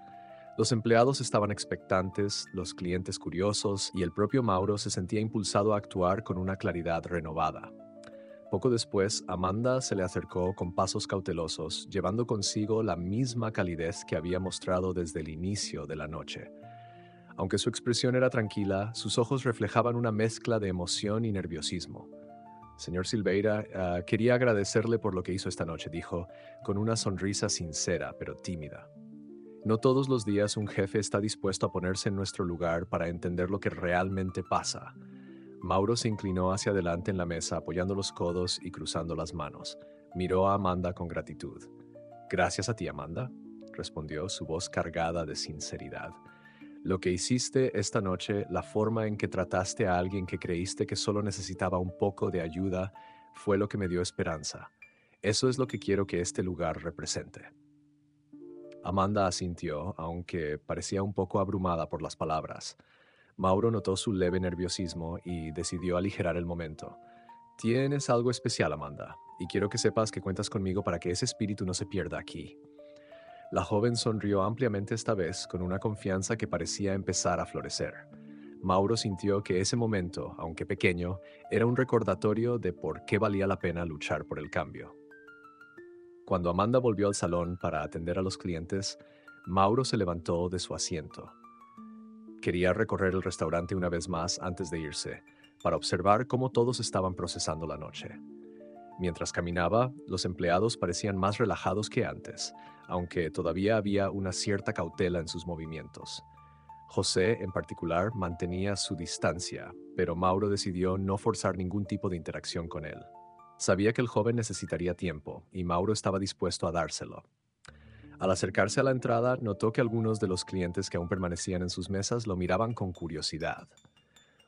Los empleados estaban expectantes, los clientes curiosos, y el propio Mauro se sentía impulsado a actuar con una claridad renovada. Poco después, Amanda se le acercó con pasos cautelosos, llevando consigo la misma calidez que había mostrado desde el inicio de la noche. Aunque su expresión era tranquila, sus ojos reflejaban una mezcla de emoción y nerviosismo. Señor Silveira, quería agradecerle por lo que hizo esta noche, dijo, con una sonrisa sincera pero tímida. No todos los días un jefe está dispuesto a ponerse en nuestro lugar para entender lo que realmente pasa. Mauro se inclinó hacia adelante en la mesa, apoyando los codos y cruzando las manos. Miró a Amanda con gratitud. Gracias a ti, Amanda, respondió, su voz cargada de sinceridad. Lo que hiciste esta noche, la forma en que trataste a alguien que creíste que solo necesitaba un poco de ayuda, fue lo que me dio esperanza. Eso es lo que quiero que este lugar represente. Amanda asintió, aunque parecía un poco abrumada por las palabras. Mauro notó su leve nerviosismo y decidió aligerar el momento. Tienes algo especial, Amanda, y quiero que sepas que cuentas conmigo para que ese espíritu no se pierda aquí. La joven sonrió ampliamente esta vez, con una confianza que parecía empezar a florecer. Mauro sintió que ese momento, aunque pequeño, era un recordatorio de por qué valía la pena luchar por el cambio. Cuando Amanda volvió al salón para atender a los clientes, Mauro se levantó de su asiento. Quería recorrer el restaurante una vez más antes de irse, para observar cómo todos estaban procesando la noche. Mientras caminaba, los empleados parecían más relajados que antes, aunque todavía había una cierta cautela en sus movimientos. José, en particular, mantenía su distancia, pero Mauro decidió no forzar ningún tipo de interacción con él. Sabía que el joven necesitaría tiempo, y Mauro estaba dispuesto a dárselo. Al acercarse a la entrada, notó que algunos de los clientes que aún permanecían en sus mesas lo miraban con curiosidad.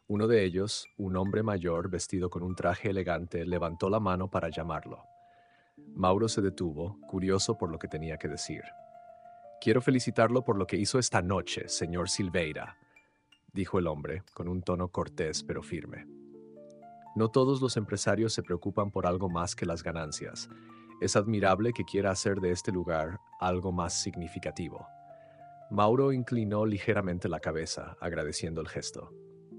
Uno de ellos, un hombre mayor vestido con un traje elegante, levantó la mano para llamarlo. Mauro se detuvo, curioso por lo que tenía que decir. «Quiero felicitarlo por lo que hizo esta noche, señor Silveira», dijo el hombre, con un tono cortés pero firme. No todos los empresarios se preocupan por algo más que las ganancias. Es admirable que quiera hacer de este lugar algo más significativo. Mauro inclinó ligeramente la cabeza, agradeciendo el gesto.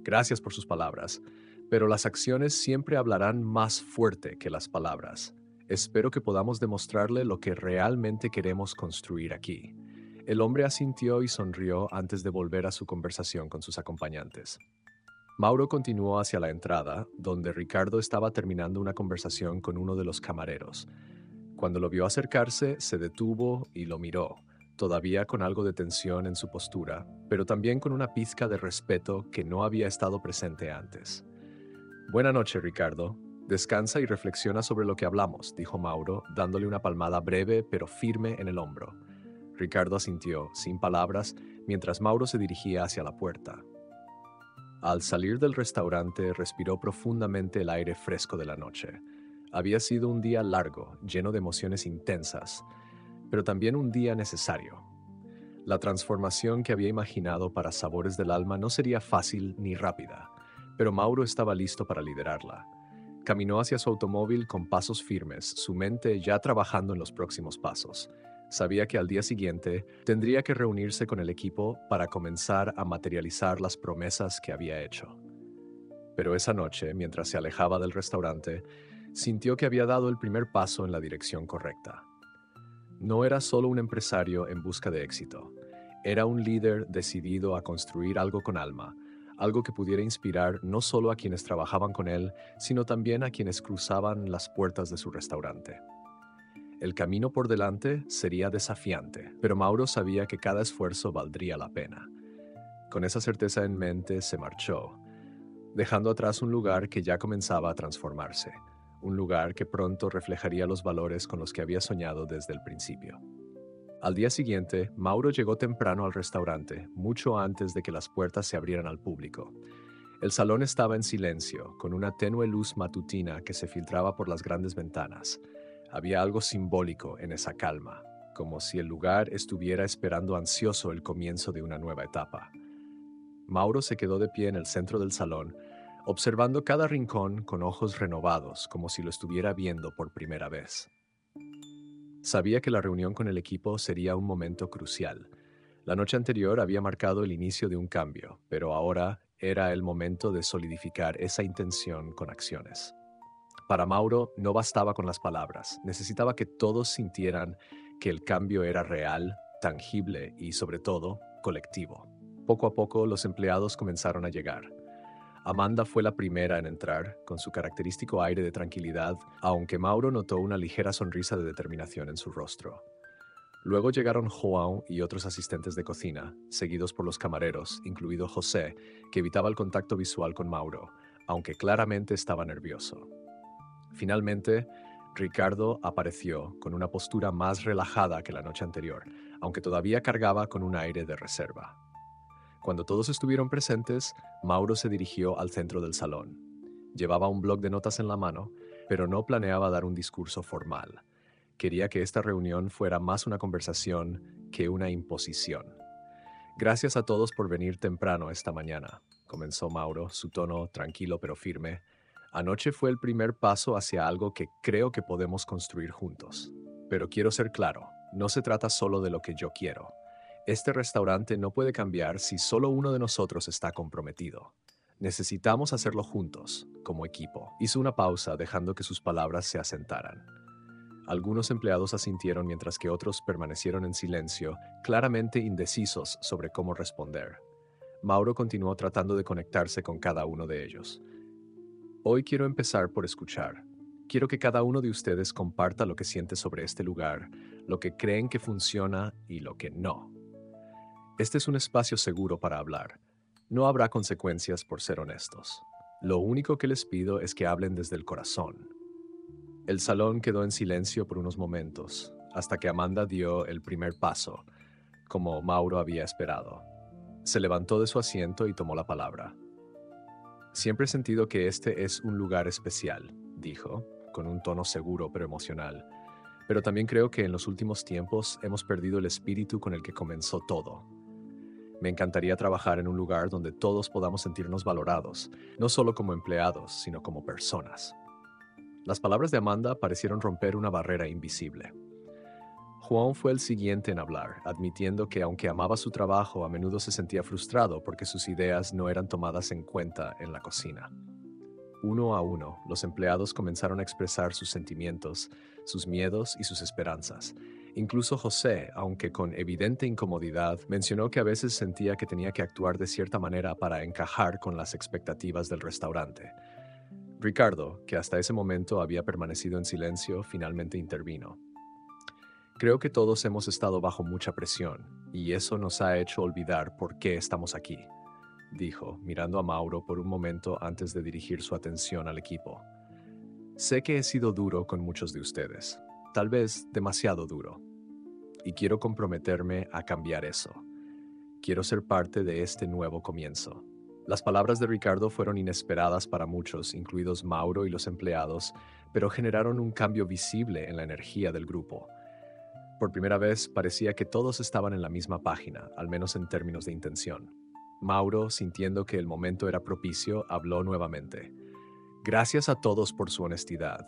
Gracias por sus palabras, pero las acciones siempre hablarán más fuerte que las palabras. Espero que podamos demostrarle lo que realmente queremos construir aquí. El hombre asintió y sonrió antes de volver a su conversación con sus acompañantes. Mauro continuó hacia la entrada, donde Ricardo estaba terminando una conversación con uno de los camareros. Cuando lo vio acercarse, se detuvo y lo miró, todavía con algo de tensión en su postura, pero también con una pizca de respeto que no había estado presente antes. Buena noche, Ricardo. Descansa y reflexiona sobre lo que hablamos, dijo Mauro, dándole una palmada breve pero firme en el hombro. Ricardo asintió, sin palabras, mientras Mauro se dirigía hacia la puerta. Al salir del restaurante, respiró profundamente el aire fresco de la noche. Había sido un día largo, lleno de emociones intensas, pero también un día necesario. La transformación que había imaginado para Sabores del Alma no sería fácil ni rápida, pero Mauro estaba listo para liderarla. Caminó hacia su automóvil con pasos firmes, su mente ya trabajando en los próximos pasos. Sabía que al día siguiente tendría que reunirse con el equipo para comenzar a materializar las promesas que había hecho. Pero esa noche, mientras se alejaba del restaurante, sintió que había dado el primer paso en la dirección correcta. No era solo un empresario en busca de éxito. Era un líder decidido a construir algo con alma, algo que pudiera inspirar no solo a quienes trabajaban con él, sino también a quienes cruzaban las puertas de su restaurante. El camino por delante sería desafiante, pero Mauro sabía que cada esfuerzo valdría la pena. Con esa certeza en mente se marchó, dejando atrás un lugar que ya comenzaba a transformarse, un lugar que pronto reflejaría los valores con los que había soñado desde el principio. Al día siguiente, Mauro llegó temprano al restaurante, mucho antes de que las puertas se abrieran al público. El salón estaba en silencio, con una tenue luz matutina que se filtraba por las grandes ventanas. Había algo simbólico en esa calma, como si el lugar estuviera esperando ansioso el comienzo de una nueva etapa. Mauro se quedó de pie en el centro del salón, observando cada rincón con ojos renovados, como si lo estuviera viendo por primera vez. Sabía que la reunión con el equipo sería un momento crucial. La noche anterior había marcado el inicio de un cambio, pero ahora era el momento de solidificar esa intención con acciones. Para Mauro no bastaba con las palabras, necesitaba que todos sintieran que el cambio era real, tangible y, sobre todo, colectivo. Poco a poco los empleados comenzaron a llegar. Amanda fue la primera en entrar, con su característico aire de tranquilidad, aunque Mauro notó una ligera sonrisa de determinación en su rostro. Luego llegaron João y otros asistentes de cocina, seguidos por los camareros, incluido José, que evitaba el contacto visual con Mauro, aunque claramente estaba nervioso. Finalmente, Ricardo apareció con una postura más relajada que la noche anterior, aunque todavía cargaba con un aire de reserva. Cuando todos estuvieron presentes, Mauro se dirigió al centro del salón. Llevaba un bloc de notas en la mano, pero no planeaba dar un discurso formal. Quería que esta reunión fuera más una conversación que una imposición. Gracias a todos por venir temprano esta mañana, comenzó Mauro, su tono tranquilo pero firme. Anoche fue el primer paso hacia algo que creo que podemos construir juntos. Pero quiero ser claro, no se trata solo de lo que yo quiero. Este restaurante no puede cambiar si solo uno de nosotros está comprometido. Necesitamos hacerlo juntos, como equipo. Hizo una pausa, dejando que sus palabras se asentaran. Algunos empleados asintieron mientras que otros permanecieron en silencio, claramente indecisos sobre cómo responder. Mauro continuó tratando de conectarse con cada uno de ellos. Hoy quiero empezar por escuchar. Quiero que cada uno de ustedes comparta lo que siente sobre este lugar, lo que creen que funciona y lo que no. Este es un espacio seguro para hablar. No habrá consecuencias por ser honestos. Lo único que les pido es que hablen desde el corazón. El salón quedó en silencio por unos momentos, hasta que Amanda dio el primer paso, como Mauro había esperado. Se levantó de su asiento y tomó la palabra. Siempre he sentido que este es un lugar especial, dijo, con un tono seguro pero emocional. Pero también creo que en los últimos tiempos hemos perdido el espíritu con el que comenzó todo. Me encantaría trabajar en un lugar donde todos podamos sentirnos valorados, no solo como empleados, sino como personas. Las palabras de Amanda parecieron romper una barrera invisible. Juan fue el siguiente en hablar, admitiendo que aunque amaba su trabajo, a menudo se sentía frustrado porque sus ideas no eran tomadas en cuenta en la cocina. Uno a uno, los empleados comenzaron a expresar sus sentimientos, sus miedos y sus esperanzas. Incluso José, aunque con evidente incomodidad, mencionó que a veces sentía que tenía que actuar de cierta manera para encajar con las expectativas del restaurante. Ricardo, que hasta ese momento había permanecido en silencio, finalmente intervino. Creo que todos hemos estado bajo mucha presión, y eso nos ha hecho olvidar por qué estamos aquí, dijo, mirando a Mauro por un momento antes de dirigir su atención al equipo. Sé que he sido duro con muchos de ustedes, tal vez demasiado duro, y quiero comprometerme a cambiar eso. Quiero ser parte de este nuevo comienzo. Las palabras de Ricardo fueron inesperadas para muchos, incluidos Mauro y los empleados, pero generaron un cambio visible en la energía del grupo. Por primera vez parecía que todos estaban en la misma página, al menos en términos de intención. Mauro, sintiendo que el momento era propicio, habló nuevamente. Gracias a todos por su honestidad.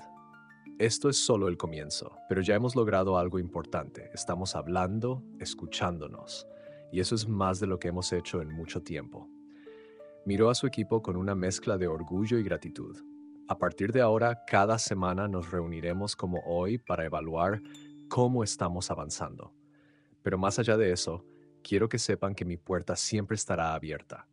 Esto es solo el comienzo, pero ya hemos logrado algo importante. Estamos hablando, escuchándonos, y eso es más de lo que hemos hecho en mucho tiempo. Miró a su equipo con una mezcla de orgullo y gratitud. A partir de ahora, cada semana nos reuniremos como hoy para evaluar cómo estamos avanzando. Pero más allá de eso, quiero que sepan que mi puerta siempre estará abierta.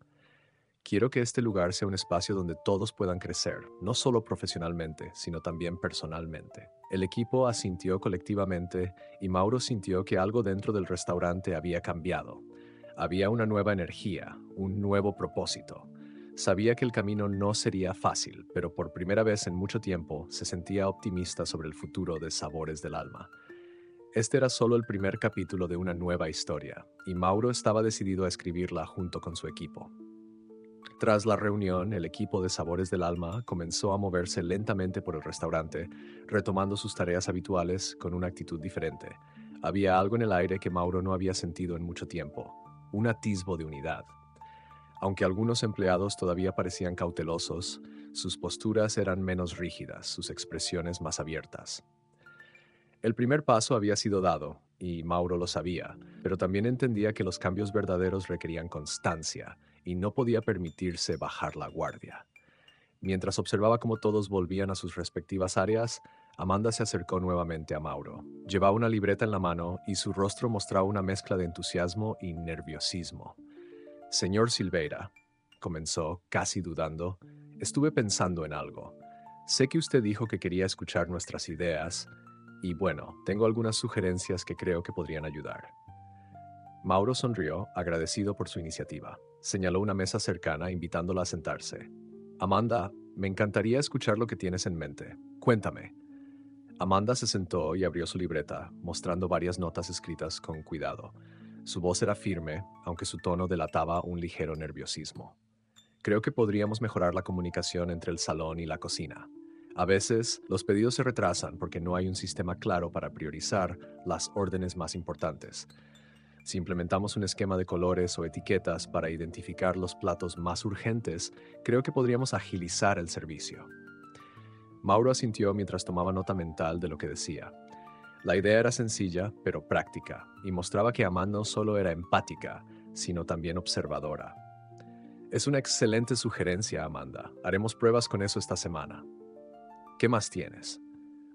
Quiero que este lugar sea un espacio donde todos puedan crecer, no solo profesionalmente, sino también personalmente. El equipo asintió colectivamente y Mauro sintió que algo dentro del restaurante había cambiado. Había una nueva energía, un nuevo propósito. Sabía que el camino no sería fácil, pero por primera vez en mucho tiempo se sentía optimista sobre el futuro de Sabores del Alma. Este era solo el primer capítulo de una nueva historia, y Mauro estaba decidido a escribirla junto con su equipo. Tras la reunión, el equipo de Sabores del Alma comenzó a moverse lentamente por el restaurante, retomando sus tareas habituales con una actitud diferente. Había algo en el aire que Mauro no había sentido en mucho tiempo, un atisbo de unidad. Aunque algunos empleados todavía parecían cautelosos, sus posturas eran menos rígidas, sus expresiones más abiertas. El primer paso había sido dado, y Mauro lo sabía, pero también entendía que los cambios verdaderos requerían constancia, y no podía permitirse bajar la guardia. Mientras observaba cómo todos volvían a sus respectivas áreas, Amanda se acercó nuevamente a Mauro. Llevaba una libreta en la mano y su rostro mostraba una mezcla de entusiasmo y nerviosismo. Señor Silveira, comenzó, casi dudando, estuve pensando en algo. Sé que usted dijo que quería escuchar nuestras ideas, y bueno, tengo algunas sugerencias que creo que podrían ayudar. Mauro sonrió, agradecido por su iniciativa. Señaló una mesa cercana, invitándola a sentarse. Amanda, me encantaría escuchar lo que tienes en mente. Cuéntame. Amanda se sentó y abrió su libreta, mostrando varias notas escritas con cuidado. Su voz era firme, aunque su tono delataba un ligero nerviosismo. Creo que podríamos mejorar la comunicación entre el salón y la cocina. A veces, los pedidos se retrasan porque no hay un sistema claro para priorizar las órdenes más importantes. Si implementamos un esquema de colores o etiquetas para identificar los platos más urgentes, creo que podríamos agilizar el servicio. Mauro asintió mientras tomaba nota mental de lo que decía. La idea era sencilla, pero práctica, y mostraba que Amanda no solo era empática, sino también observadora. Es una excelente sugerencia, Amanda. Haremos pruebas con eso esta semana. ¿Qué más tienes?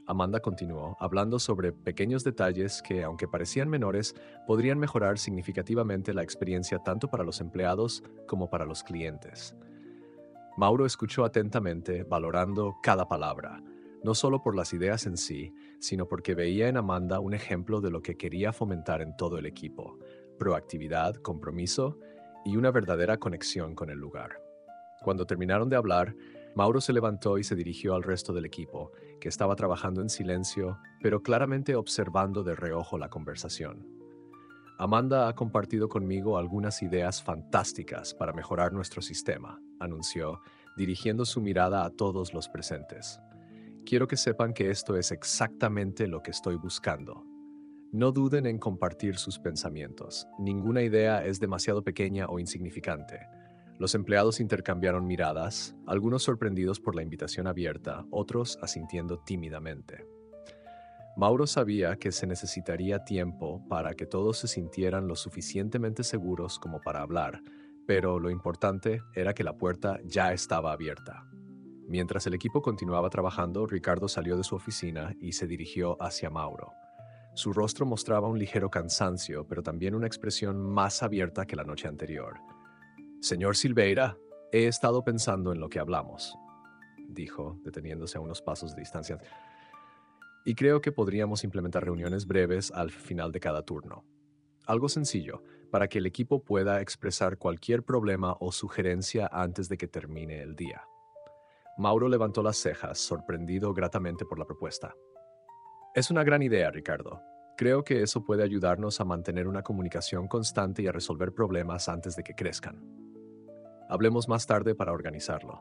Amanda continuó, hablando sobre pequeños detalles que, aunque parecían menores, podrían mejorar significativamente la experiencia tanto para los empleados como para los clientes. Mauro escuchó atentamente, valorando cada palabra, no solo por las ideas en sí, sino porque veía en Amanda un ejemplo de lo que quería fomentar en todo el equipo: proactividad, compromiso y una verdadera conexión con el lugar. Cuando terminaron de hablar, Mauro se levantó y se dirigió al resto del equipo, que estaba trabajando en silencio, pero claramente observando de reojo la conversación. Amanda ha compartido conmigo algunas ideas fantásticas para mejorar nuestro sistema, anunció, dirigiendo su mirada a todos los presentes. Quiero que sepan que esto es exactamente lo que estoy buscando. No duden en compartir sus pensamientos. Ninguna idea es demasiado pequeña o insignificante. Los empleados intercambiaron miradas, algunos sorprendidos por la invitación abierta, otros asintiendo tímidamente. Mauro sabía que se necesitaría tiempo para que todos se sintieran lo suficientemente seguros como para hablar, pero lo importante era que la puerta ya estaba abierta. Mientras el equipo continuaba trabajando, Ricardo salió de su oficina y se dirigió hacia Mauro. Su rostro mostraba un ligero cansancio, pero también una expresión más abierta que la noche anterior. «Señor Silveira, he estado pensando en lo que hablamos», dijo, deteniéndose a unos pasos de distancia. «Y creo que podríamos implementar reuniones breves al final de cada turno. Algo sencillo, para que el equipo pueda expresar cualquier problema o sugerencia antes de que termine el día». Mauro levantó las cejas, sorprendido gratamente por la propuesta. «Es una gran idea, Ricardo. Creo que eso puede ayudarnos a mantener una comunicación constante y a resolver problemas antes de que crezcan. Hablemos más tarde para organizarlo».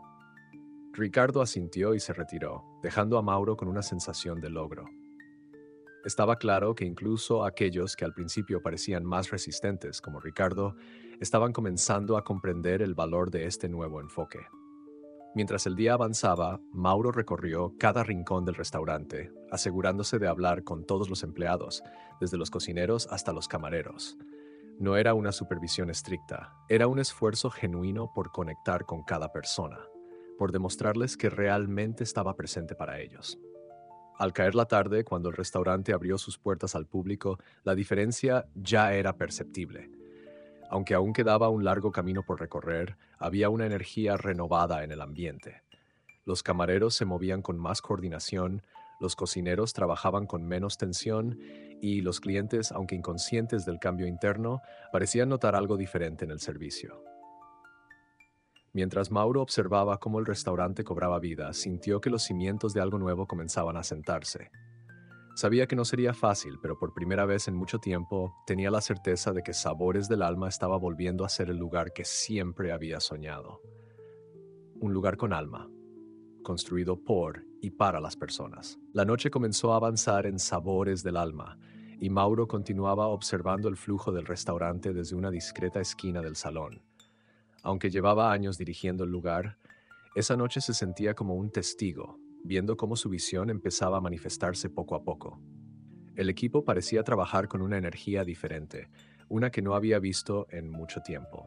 Ricardo asintió y se retiró, dejando a Mauro con una sensación de logro. Estaba claro que incluso aquellos que al principio parecían más resistentes, como Ricardo, estaban comenzando a comprender el valor de este nuevo enfoque. Mientras el día avanzaba, Mauro recorrió cada rincón del restaurante, asegurándose de hablar con todos los empleados, desde los cocineros hasta los camareros. No era una supervisión estricta, era un esfuerzo genuino por conectar con cada persona, por demostrarles que realmente estaba presente para ellos. Al caer la tarde, cuando el restaurante abrió sus puertas al público, la diferencia ya era perceptible. Aunque aún quedaba un largo camino por recorrer, había una energía renovada en el ambiente. Los camareros se movían con más coordinación, los cocineros trabajaban con menos tensión y los clientes, aunque inconscientes del cambio interno, parecían notar algo diferente en el servicio. Mientras Mauro observaba cómo el restaurante cobraba vida, sintió que los cimientos de algo nuevo comenzaban a sentarse. Sabía que no sería fácil, pero por primera vez en mucho tiempo tenía la certeza de que Sabores del Alma estaba volviendo a ser el lugar que siempre había soñado. Un lugar con alma, construido por y para las personas. La noche comenzó a avanzar en Sabores del Alma, y Mauro continuaba observando el flujo del restaurante desde una discreta esquina del salón. Aunque llevaba años dirigiendo el lugar, esa noche se sentía como un testigo, viendo cómo su visión empezaba a manifestarse poco a poco. El equipo parecía trabajar con una energía diferente, una que no había visto en mucho tiempo.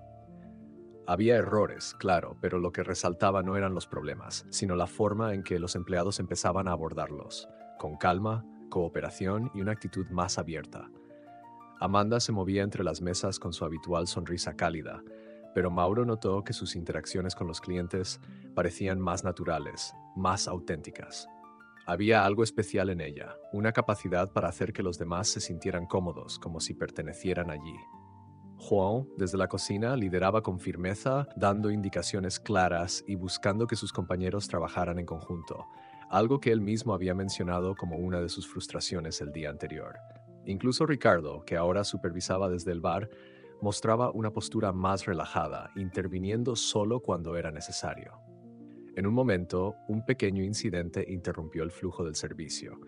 Había errores, claro, pero lo que resaltaba no eran los problemas, sino la forma en que los empleados empezaban a abordarlos, con calma, cooperación y una actitud más abierta. Amanda se movía entre las mesas con su habitual sonrisa cálida, pero Mauro notó que sus interacciones con los clientes parecían más naturales, más auténticas. Había algo especial en ella, una capacidad para hacer que los demás se sintieran cómodos, como si pertenecieran allí. Juan, desde la cocina, lideraba con firmeza, dando indicaciones claras y buscando que sus compañeros trabajaran en conjunto, algo que él mismo había mencionado como una de sus frustraciones el día anterior. Incluso Ricardo, que ahora supervisaba desde el bar, mostraba una postura más relajada, interviniendo solo cuando era necesario. En un momento, un pequeño incidente interrumpió el flujo del servicio.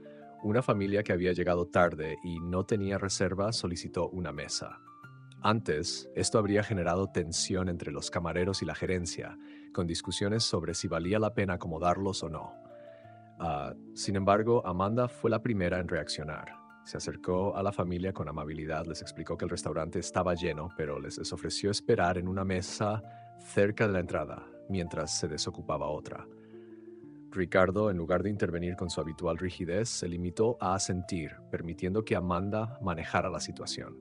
Una familia que había llegado tarde y no tenía reserva solicitó una mesa. Antes, esto habría generado tensión entre los camareros y la gerencia, con discusiones sobre si valía la pena acomodarlos o no. Sin embargo, Amanda fue la primera en reaccionar. Se acercó a la familia con amabilidad, les explicó que el restaurante estaba lleno, pero les ofreció esperar en una mesa cerca de la entrada, mientras se desocupaba otra. Ricardo, en lugar de intervenir con su habitual rigidez, se limitó a asentir, permitiendo que Amanda manejara la situación.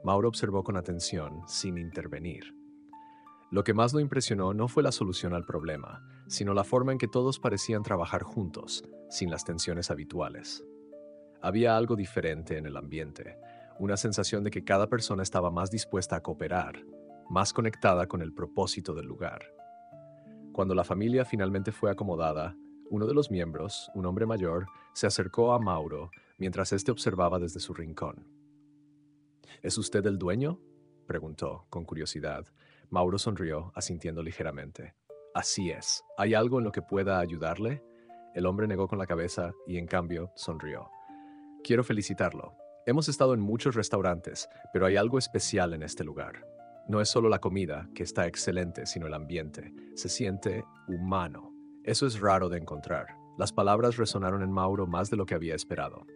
Mauro observó con atención, sin intervenir. Lo que más lo impresionó no fue la solución al problema, sino la forma en que todos parecían trabajar juntos, sin las tensiones habituales. Había algo diferente en el ambiente, una sensación de que cada persona estaba más dispuesta a cooperar, más conectada con el propósito del lugar. Cuando la familia finalmente fue acomodada, uno de los miembros, un hombre mayor, se acercó a Mauro mientras éste observaba desde su rincón. ¿Es usted el dueño?, preguntó, con curiosidad. Mauro sonrió, asintiendo ligeramente. Así es. ¿Hay algo en lo que pueda ayudarle? El hombre negó con la cabeza y, en cambio, sonrió. Quiero felicitarlo. Hemos estado en muchos restaurantes, pero hay algo especial en este lugar. No es solo la comida, que está excelente, sino el ambiente. Se siente humano. Eso es raro de encontrar. Las palabras resonaron en Mauro más de lo que había esperado.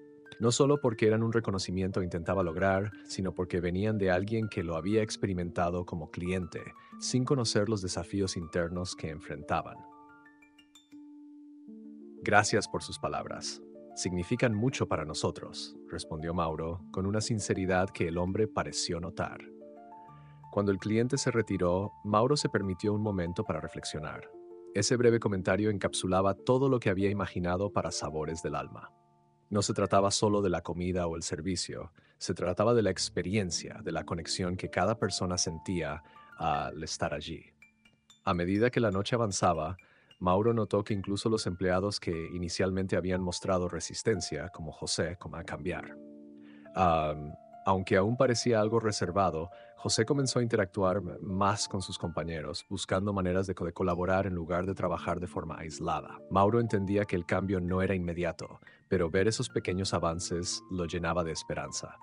No solo porque eran un reconocimiento que intentaba lograr, sino porque venían de alguien que lo había experimentado como cliente, sin conocer los desafíos internos que enfrentaban. Gracias por sus palabras. Significan mucho para nosotros, respondió Mauro, con una sinceridad que el hombre pareció notar. Cuando el cliente se retiró, Mauro se permitió un momento para reflexionar. Ese breve comentario encapsulaba todo lo que había imaginado para Sabores del Alma. No se trataba solo de la comida o el servicio, se trataba de la experiencia, de la conexión que cada persona sentía al estar allí. A medida que la noche avanzaba, Mauro notó que incluso los empleados que inicialmente habían mostrado resistencia, como José, a cambiar. Am, Aunque aún parecía algo reservado, José comenzó a interactuar más con sus compañeros, buscando maneras de colaborar en lugar de trabajar de forma aislada. Mauro entendía que el cambio no era inmediato, pero ver esos pequeños avances lo llenaba de esperanza.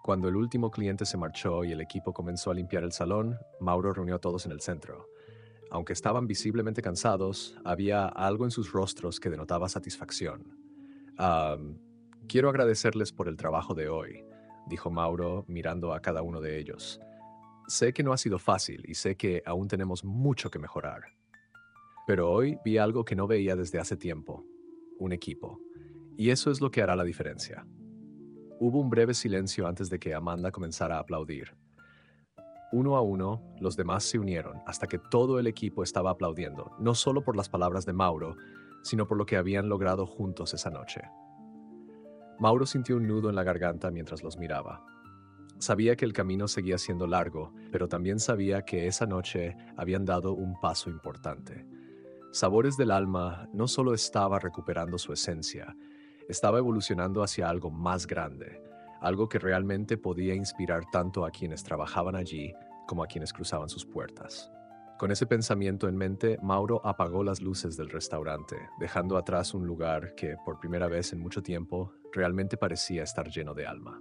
Cuando el último cliente se marchó y el equipo comenzó a limpiar el salón, Mauro reunió a todos en el centro. Aunque estaban visiblemente cansados, había algo en sus rostros que denotaba satisfacción. Am, Quiero agradecerles por el trabajo de hoy, dijo Mauro mirando a cada uno de ellos. Sé que no ha sido fácil y sé que aún tenemos mucho que mejorar. Pero hoy vi algo que no veía desde hace tiempo, un equipo. Y eso es lo que hará la diferencia. Hubo un breve silencio antes de que Amanda comenzara a aplaudir. Uno a uno, los demás se unieron hasta que todo el equipo estaba aplaudiendo, no solo por las palabras de Mauro, sino por lo que habían logrado juntos esa noche. Mauro sintió un nudo en la garganta mientras los miraba. Sabía que el camino seguía siendo largo, pero también sabía que esa noche habían dado un paso importante. Sabores del Alma no solo estaba recuperando su esencia, estaba evolucionando hacia algo más grande, algo que realmente podía inspirar tanto a quienes trabajaban allí como a quienes cruzaban sus puertas. Con ese pensamiento en mente, Mauro apagó las luces del restaurante, dejando atrás un lugar que, por primera vez en mucho tiempo, realmente parecía estar lleno de alma.